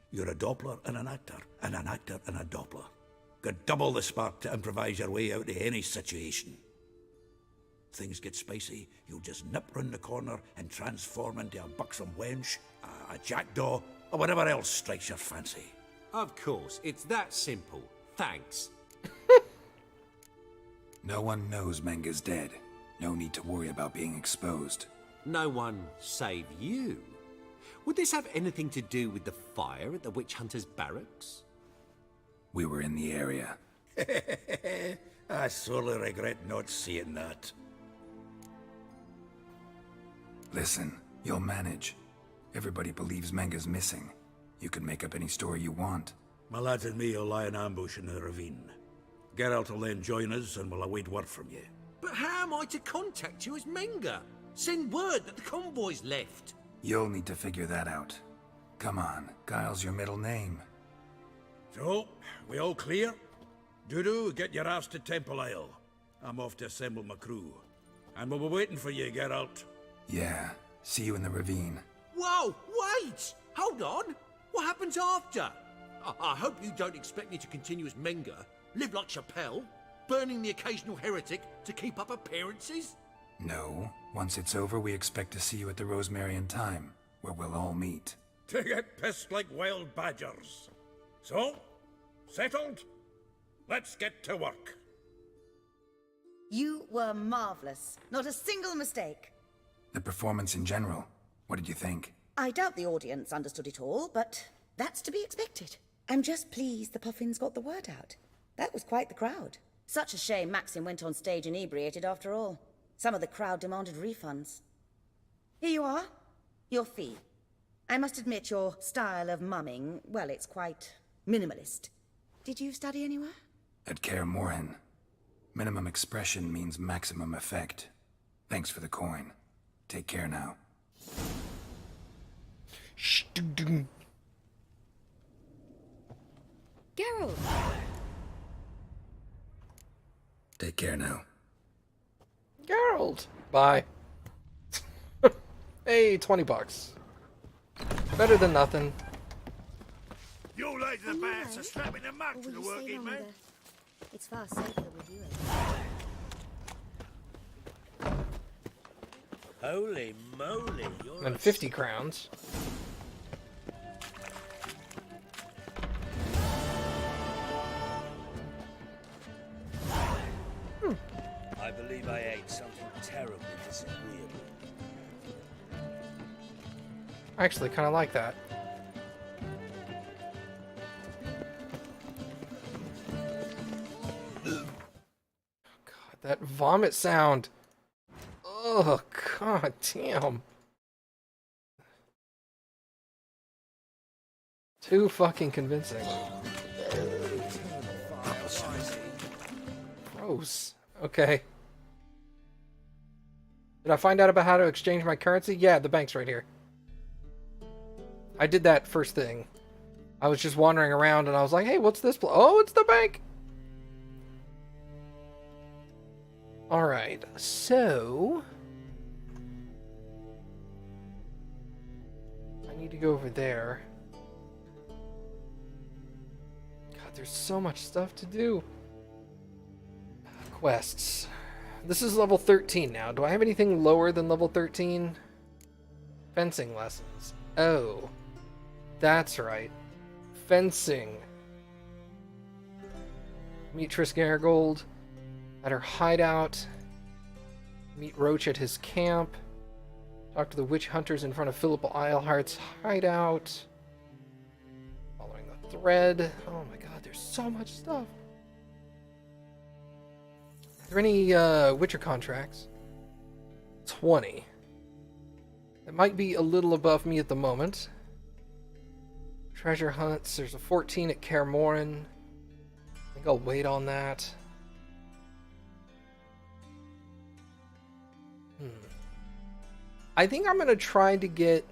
S13: you're a Doppler and an actor and a Doppler. Got double the spark to improvise your way out of any situation. Things get spicy, you'll just nip round the corner and transform into a buxom wench, a jackdaw, or whatever else strikes your fancy.
S12: Of course, it's that simple. Thanks.
S8: No one knows Menga's dead. No need to worry about being exposed.
S12: No one save you. Would this have anything to do with the fire at the witch hunters' barracks?
S8: We were in the area.
S13: I sorely regret not seeing that.
S8: Listen, you'll manage. Everybody believes Menga's missing. You can make up any story you want.
S13: My lads and me will lie in ambush in the ravine. Geralt will then join us and we'll await word from you.
S12: But how am I to contact you as Menga? Send word that the convoy's left.
S8: You'll need to figure that out. Come on, Guile's your middle name.
S13: So, we all clear? Dudu, get your ass to Temple Isle. I'm off to assemble my crew. And we'll be waiting for you, Geralt.
S8: Yeah, see you in the ravine.
S12: Whoa, wait! Hold on! What happens after? I hope you don't expect me to continue as Menger, live like Chappelle, burning the occasional heretic to keep up appearances?
S8: No, once it's over, we expect to see you at the Rosemary in Time, where we'll all meet.
S13: To get pissed like wild badgers. So, settled? Let's get to work.
S9: You were marvelous. Not a single mistake.
S8: The performance in general, what did you think?
S9: I doubt the audience understood it all, but that's to be expected. I'm just pleased the Puffins got the word out. That was quite the crowd. Such a shame Maxim went on stage inebriated after all. Some of the crowd demanded refunds. Here you are. Your fee. I must admit your style of mumming, well, it's quite minimalist. Did you study anywhere?
S8: At Kaer Morhen. Minimum expression means maximum effect. Thanks for the coin. Take care now.
S10: Geralt!
S8: Take care now.
S1: Geralt! Bye. Hey, $20. Better than nothing.
S3: You lads are bad for strapping a mug to the working man.
S5: It's far safer with you.
S14: Holy moly, you're
S1: And 50 crowns.
S7: I believe I ate something terribly disagreeable.
S1: I actually kind of like that. God, that vomit sound. Oh, god damn. Too fucking convincing. Gross. Okay. Did I find out about how to exchange my currency? Yeah, the bank's right here. I did that first thing. I was just wandering around and I was like, hey, what's this? Oh, it's the bank! Alright, so... I need to go over there. God, there's so much stuff to do. Quests. This is level 13 now. Do I have anything lower than level 13? Fencing lessons. Oh. That's right. Fencing. Meet Triss Marigold at her hideout. Meet Roach at his camp. Talk to the witch hunters in front of Philip Eilhart's hideout. Following the thread. Oh my god, there's so much stuff. Are there any Witcher contracts? 20. It might be a little above me at the moment. Treasure hunts. There's a 14 at Kaer Morhen. I think I'll wait on that. I think I'm gonna try to get...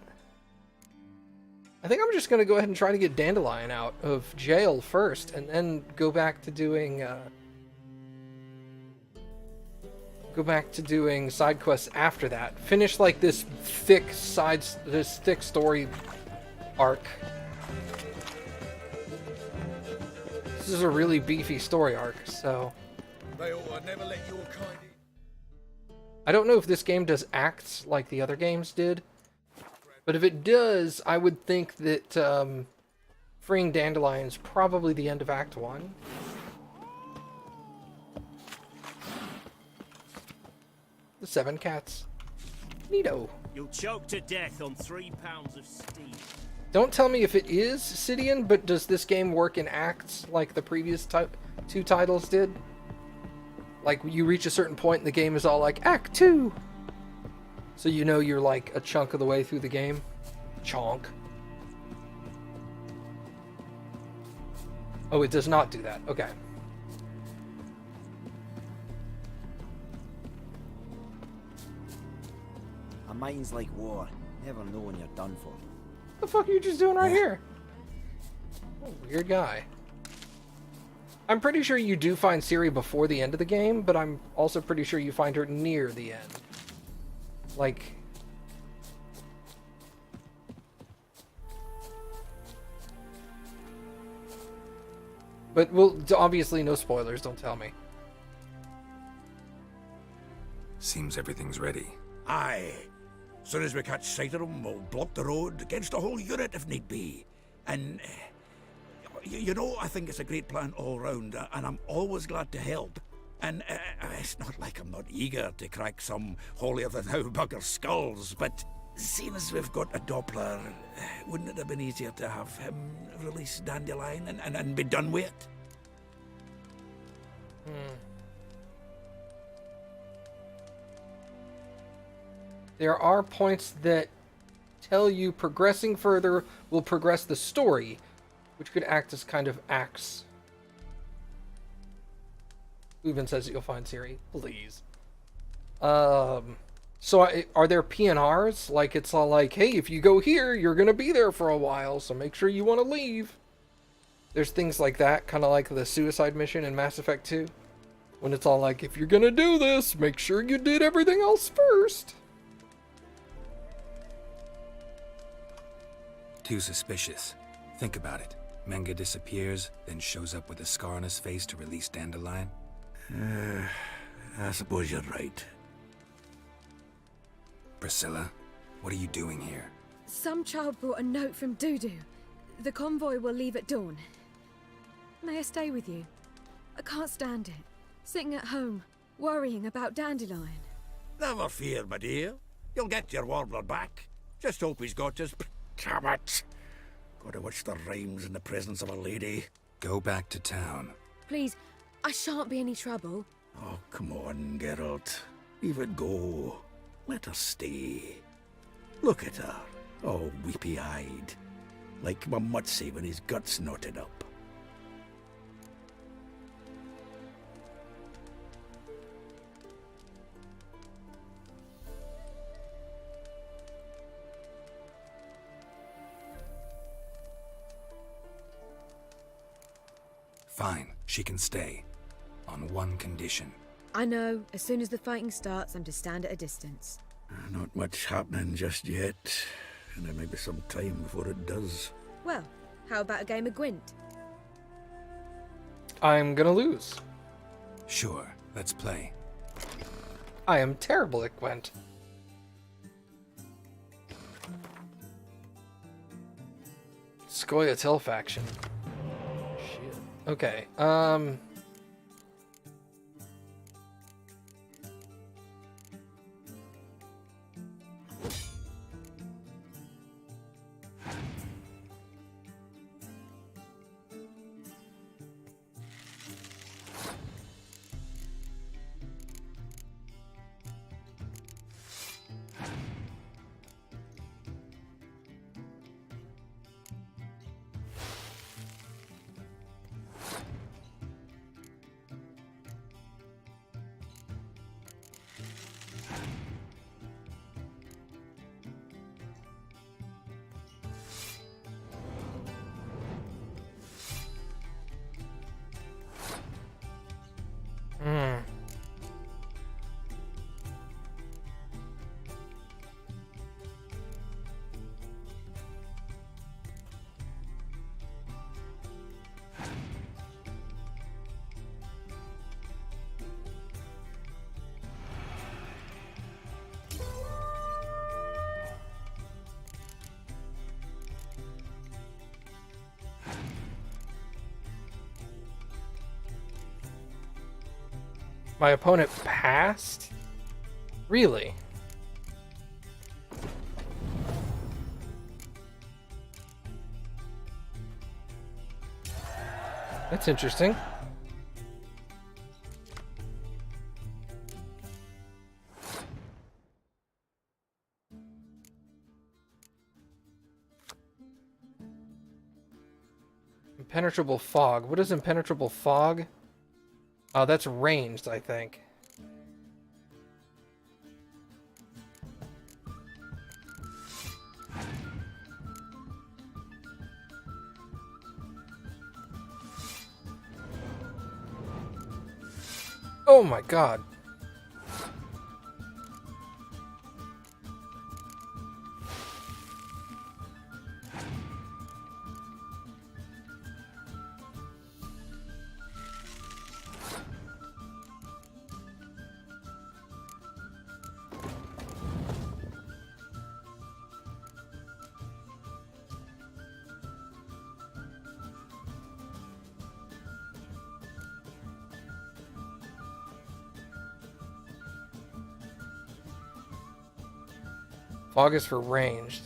S1: I think I'm just gonna go ahead and try to get Dandelion out of jail first, and then go back to doing side quests after that. Finish like this thick story arc. This is a really beefy story arc, so
S4: They ought to never let your kind in.
S1: I don't know if this game does acts like the other games did, but if it does, I would think that freeing Dandelion is probably the end of Act 1. The 7 cats. Neato.
S7: You'll choke to death on 3 pounds of steam.
S1: Don't tell me if it is Sidian, but does this game work in acts like the previous 2 titles did? Like, you reach a certain point and the game is all like, Act 2! So you know you're like a chunk of the way through the game. Chonk. Oh, it does not do that. Okay.
S18: A mind's like war. Never know when you're done for.
S1: What the fuck are you just doing right here? Oh, weird guy. I'm pretty sure you do find Ciri before the end of the game, but I'm also pretty sure you find her near the end. Like... But obviously no spoilers, don't tell me.
S8: Seems everything's ready.
S13: Aye. Soon as we catch sight of them, we'll block the road against the whole unit if need be. And, you know, I think it's a great plan all round, and I'm always glad to help. And it's not like I'm not eager to crack some holier-than-thou bugger skulls, but seeing as we've got a Doppler, wouldn't it have been easier to have him release Dandelion and be done with it?
S1: There are points that tell you progressing further will progress the story, which could act as kind of axe. Who even says that you'll find Ciri? Please. So are there PNRs? Like, it's all like, hey, if you go here, you're going to be there for a while, so make sure you want to leave. There's things like that, kind of like the suicide mission in Mass Effect 2. When it's all like, if you're going to do this, make sure you did everything else first.
S8: Too suspicious. Think about it. Menga disappears, then shows up with a scar on his face to release Dandelion.
S13: I suppose you're right.
S8: Priscilla, what are you doing here?
S19: Some child brought a note from Dudu. The convoy will leave at dawn. May I stay with you? I can't stand it. Sitting at home, worrying about Dandelion.
S13: Never fear, my dear. You'll get your warbler back. Just hope he's got his... Damn it! Gotta watch the rhymes in the presence of a lady.
S8: Go back to town.
S19: Please, I shan't be any trouble.
S13: Oh, come on, Geralt. Leave it go. Let her stay. Look at her, all weepy-eyed. Like my Mutsy when his guts knotted up.
S8: Fine, she can stay. On one condition.
S19: I know, as soon as the fighting starts, I'm to stand at a distance.
S13: Not much happening just yet. And there may be some time before it does.
S19: Well, how about a game of Gwent?
S1: I'm gonna lose.
S8: Sure, let's play.
S1: I am terrible at Gwent. Scoia'tael faction. Shit. Okay, my opponent passed? Really? That's interesting. Impenetrable fog. What is impenetrable fog? Oh, that's ranged, I think. Oh my god. Fog is for ranged.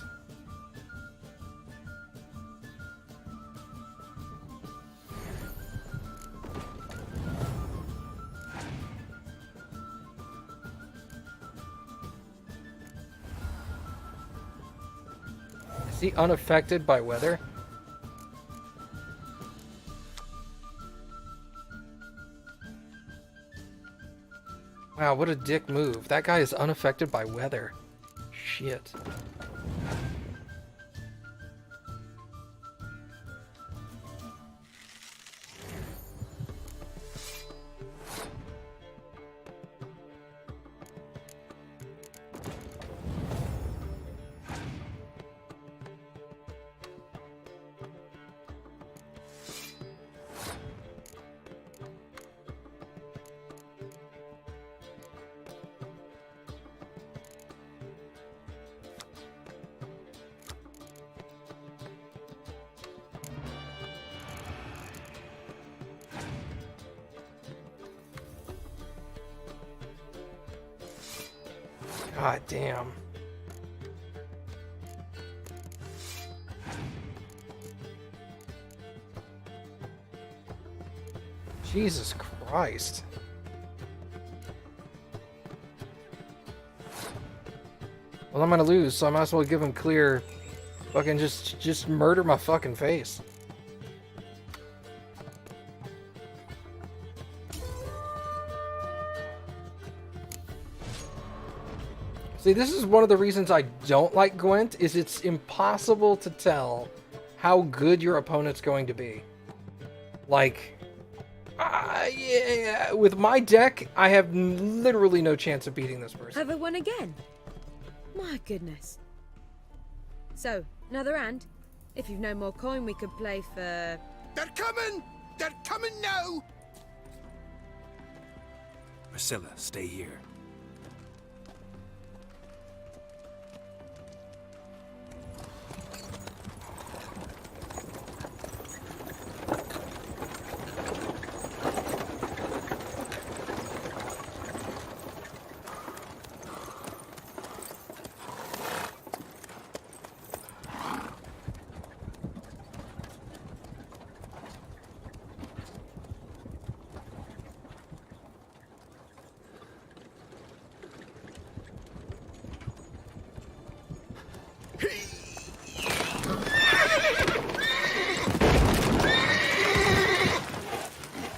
S1: Is he unaffected by weather? Wow, what a dick move. That guy is unaffected by weather. Shit. God damn. Jesus Christ. Well, I'm gonna lose, so I might as well give him clear. Fucking just murder my fucking face. See, this is one of the reasons I don't like Gwent, is it's impossible to tell how good your opponent's going to be. Like, yeah, with my deck, I have literally no chance of beating this person.
S19: Have I won again? My goodness. So, another hand? If you've no more coin, we could play for...
S3: They're coming! They're coming now!
S8: Priscilla, stay here.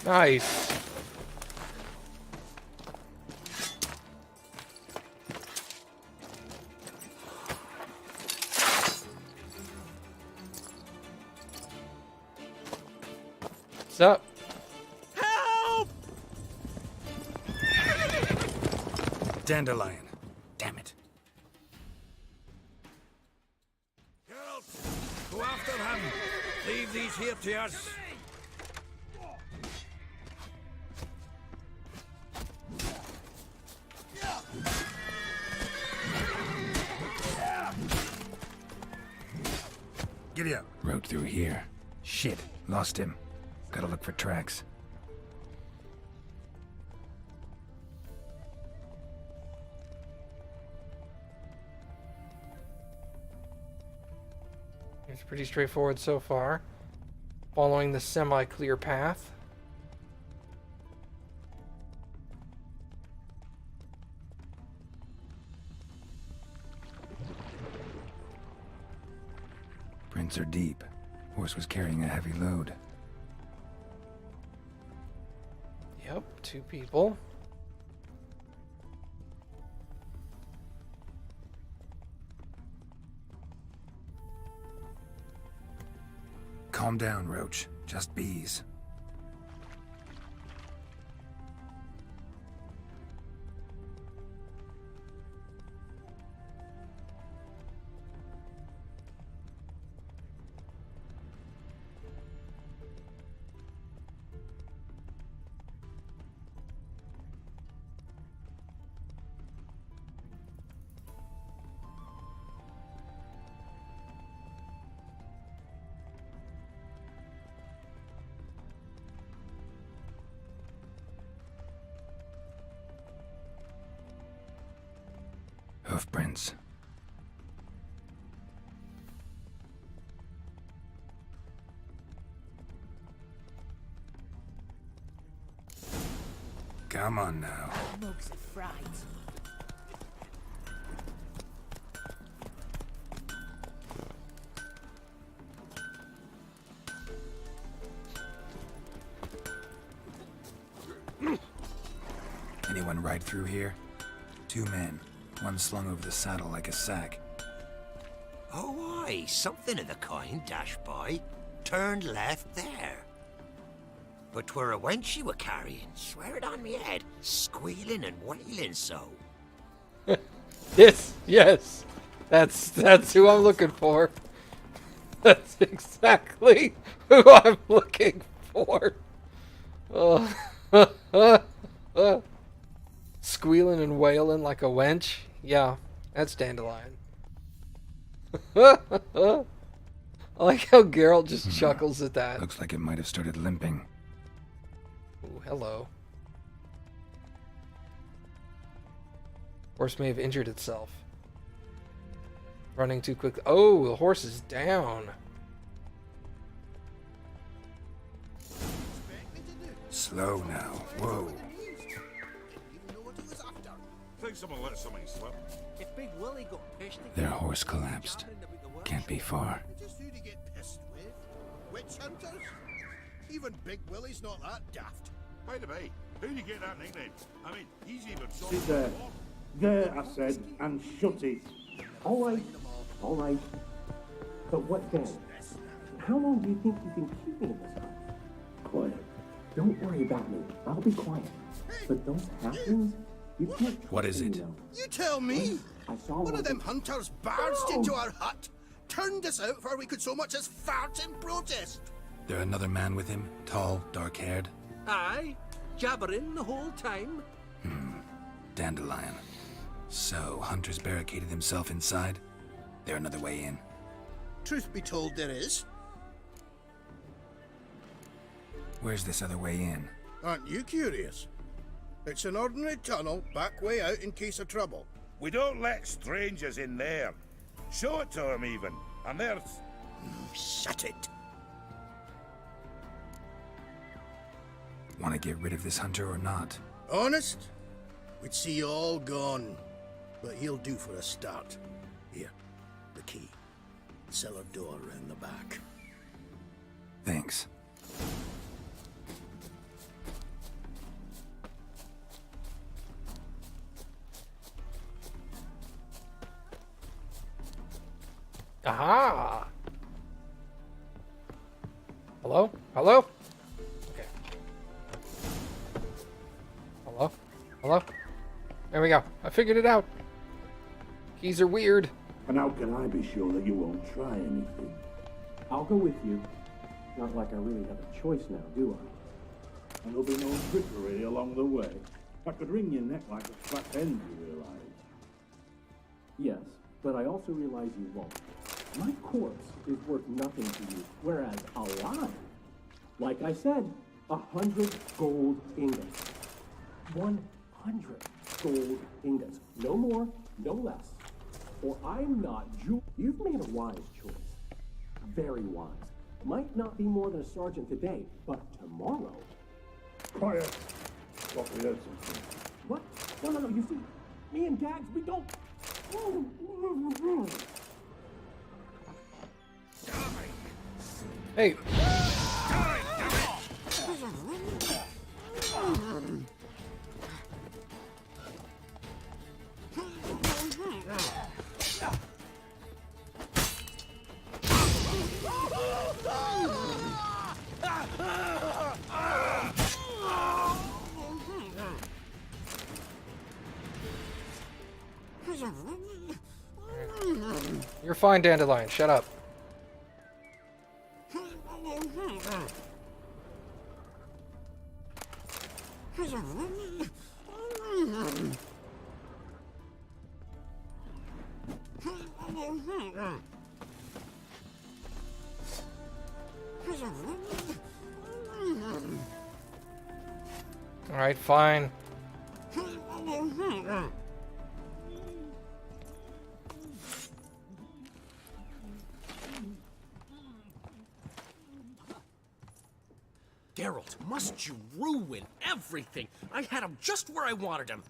S1: Nice. What's up?
S3: Help!
S8: Dandelion. Damn it.
S13: Go after him. Leave these here to us.
S8: Giddy up. Road through here. Shit, lost him. Gotta look for tracks.
S1: It's pretty straightforward so far. Following the semi-clear path.
S8: Prints are deep. Horse was carrying a heavy load.
S1: Yep, 2 people.
S8: Calm down, Roach. Just bees. Hoofprints. Come on now.
S18: Mugs of fright.
S8: Anyone ride through here? 2 men, one slung over the saddle like a sack.
S7: Oh, aye, something of the kind dashed by. Turned left there. But 'twere a wench she were carrying, swear it on me head, squealing and wailing so.
S1: Yes. That's who I'm looking for. That's exactly who I'm looking for. Squealing and wailing like a wench. Yeah, that's Dandelion. I like how Geralt just chuckles at that.
S8: Looks like it might have started limping.
S1: Ooh, hello. Horse may have injured itself. Running too quickly. Oh, the horse is down.
S8: Slow now. Whoa.
S16: Think someone let something slip.
S18: If Big Willie got pissed,
S8: Their horse collapsed. Can't be far.
S11: Just who to get pissed with? Witch hunters? Even Big Willie's not that daft.
S16: By the way, who do you get that nickname? I mean, he's even
S20: Sit there. There, I said, and shut it. All right. But what then? How long do you think you can keep me in this house? Quiet. Don't worry about me. I'll be quiet. But those halflings, you can't trust
S8: What is
S20: them,
S8: it?
S20: you know.
S11: You tell me!
S20: I saw
S11: One of them hunters barged into our hut, turned us out before we could so much as fart in protest.
S8: There another man with him? Tall, dark-haired?
S12: Aye, jabbering the whole time.
S8: Dandelion. So, Hunter's barricaded himself inside? There another way in?
S11: Truth be told, there is.
S8: Where's this other way in?
S11: Aren't you curious? It's an ordinary tunnel, back way out in case of trouble.
S3: We don't let strangers in there. Show it to them even. And there's...
S11: Shut it.
S8: Want to get rid of this hunter or not?
S11: Honest? We'd see you all gone. But he'll do for a start. Here, the key. Cellar door round the back.
S8: Thanks.
S1: Aha! Hello? Hello? Okay. Hello? Hello? There we go. I figured it out. Keys are weird.
S20: And how can I be sure that you won't try anything? I'll go with you. Not like I really have a choice now, do I? And there'll be no trickery along the way. I could wring your neck like a fat hen, you realize? Yes, but I also realize you won't. My corpse is worth nothing to you, whereas alive, like I said, 100 gold ingots. 100 gold ingots. No more, no less. Or I'm not You've made a wise choice. Very wise. Might not be more than a sergeant today, but tomorrow...
S21: Quiet. Thought we heard something.
S20: What? No, you see, me and Gags, we don't...
S1: Hey. You're fine, Dandelion. Shut up. All right, fine.
S2: Geralt, must you ruin everything? I had him just where I wanted him.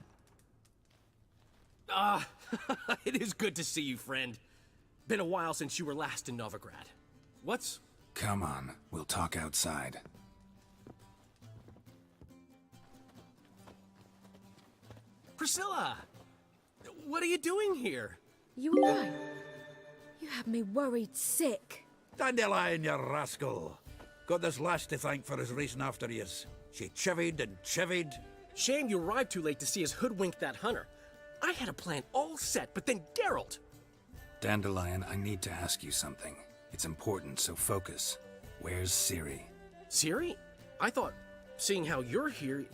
S2: It is good to see you, friend. Been a while since you were last in Novigrad. What's...
S8: Come on, we'll talk outside.
S2: Priscilla! What are you doing here?
S19: You alright? You had me worried sick.
S13: Dandelion, you rascal. Got this lass to thank for his racing after yous. She chivied and chivied.
S2: Shame you arrived too late to see us hoodwink that hunter. I had a plan all set, but then Geralt...
S8: Dandelion, I need to ask you something. It's important, so focus. Where's Ciri?
S2: Ciri? I thought, seeing how you're here,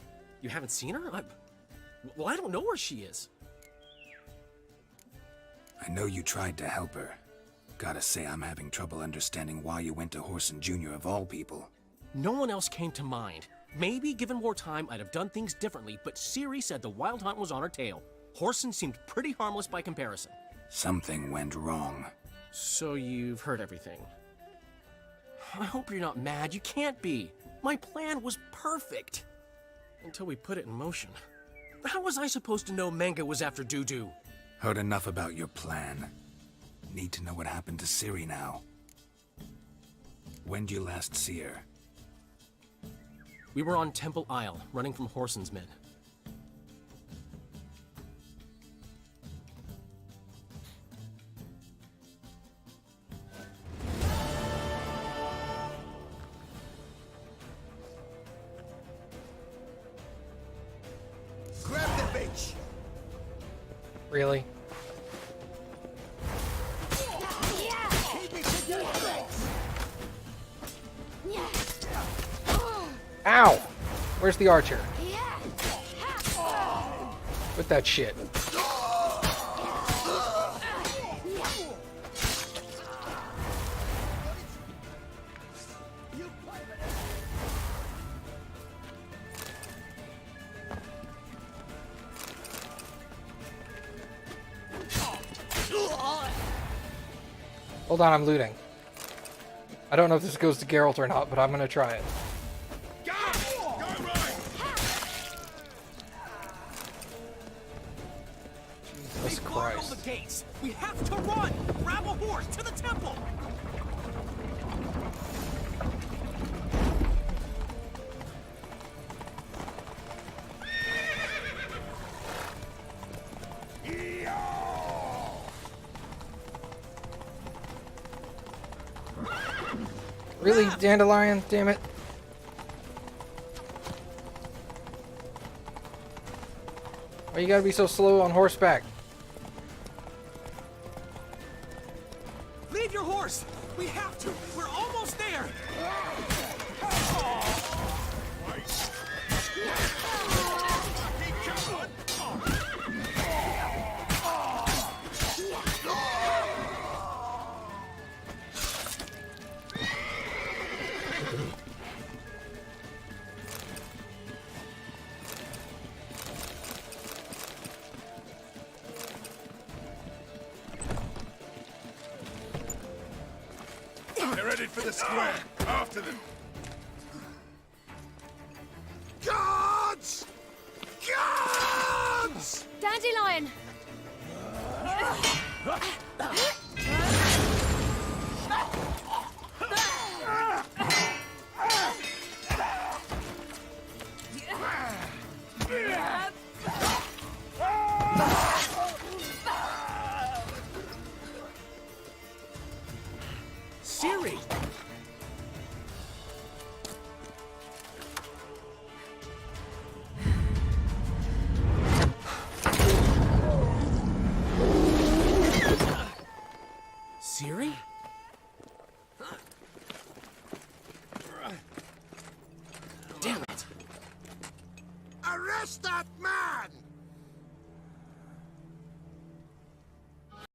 S2: you haven't seen her? Well, I don't know where she is.
S8: I know you tried to help her. Gotta say, I'm having trouble understanding why you went to Whoreson Jr. of all people.
S2: No one else came to mind. Maybe, given more time, I'd have done things differently, but Ciri said the Wild Hunt was on her tail. Whoreson seemed pretty harmless by comparison.
S8: Something went wrong.
S2: So you've heard everything. I hope you're not mad. You can't be. My plan was perfect. Until we put it in motion. How was I supposed to know Manga was after Dudu?
S8: Heard enough about your plan. Need to know what happened to Ciri now. When did you last see her?
S2: We were on Temple Isle, running from Whoreson's men.
S14: Grab the bitch!
S1: Really? Ow! Where's the archer? With that shit. Hold on, I'm looting. I don't know if this goes to Geralt or not, but I'm gonna try it. Jesus
S2: Guard all
S1: Christ.
S2: the gates. We have to run. Grab a horse to the temple.
S1: Really, Dandelion? Damn it. Why you gotta be so slow on horseback?
S2: Leave your horse. We have to. We're almost there.
S4: They're headed for the square. After them.
S3: Guards! Guards!
S19: Dandelion!
S2: Ciri! Ciri? Damn it!
S3: Arrest that man!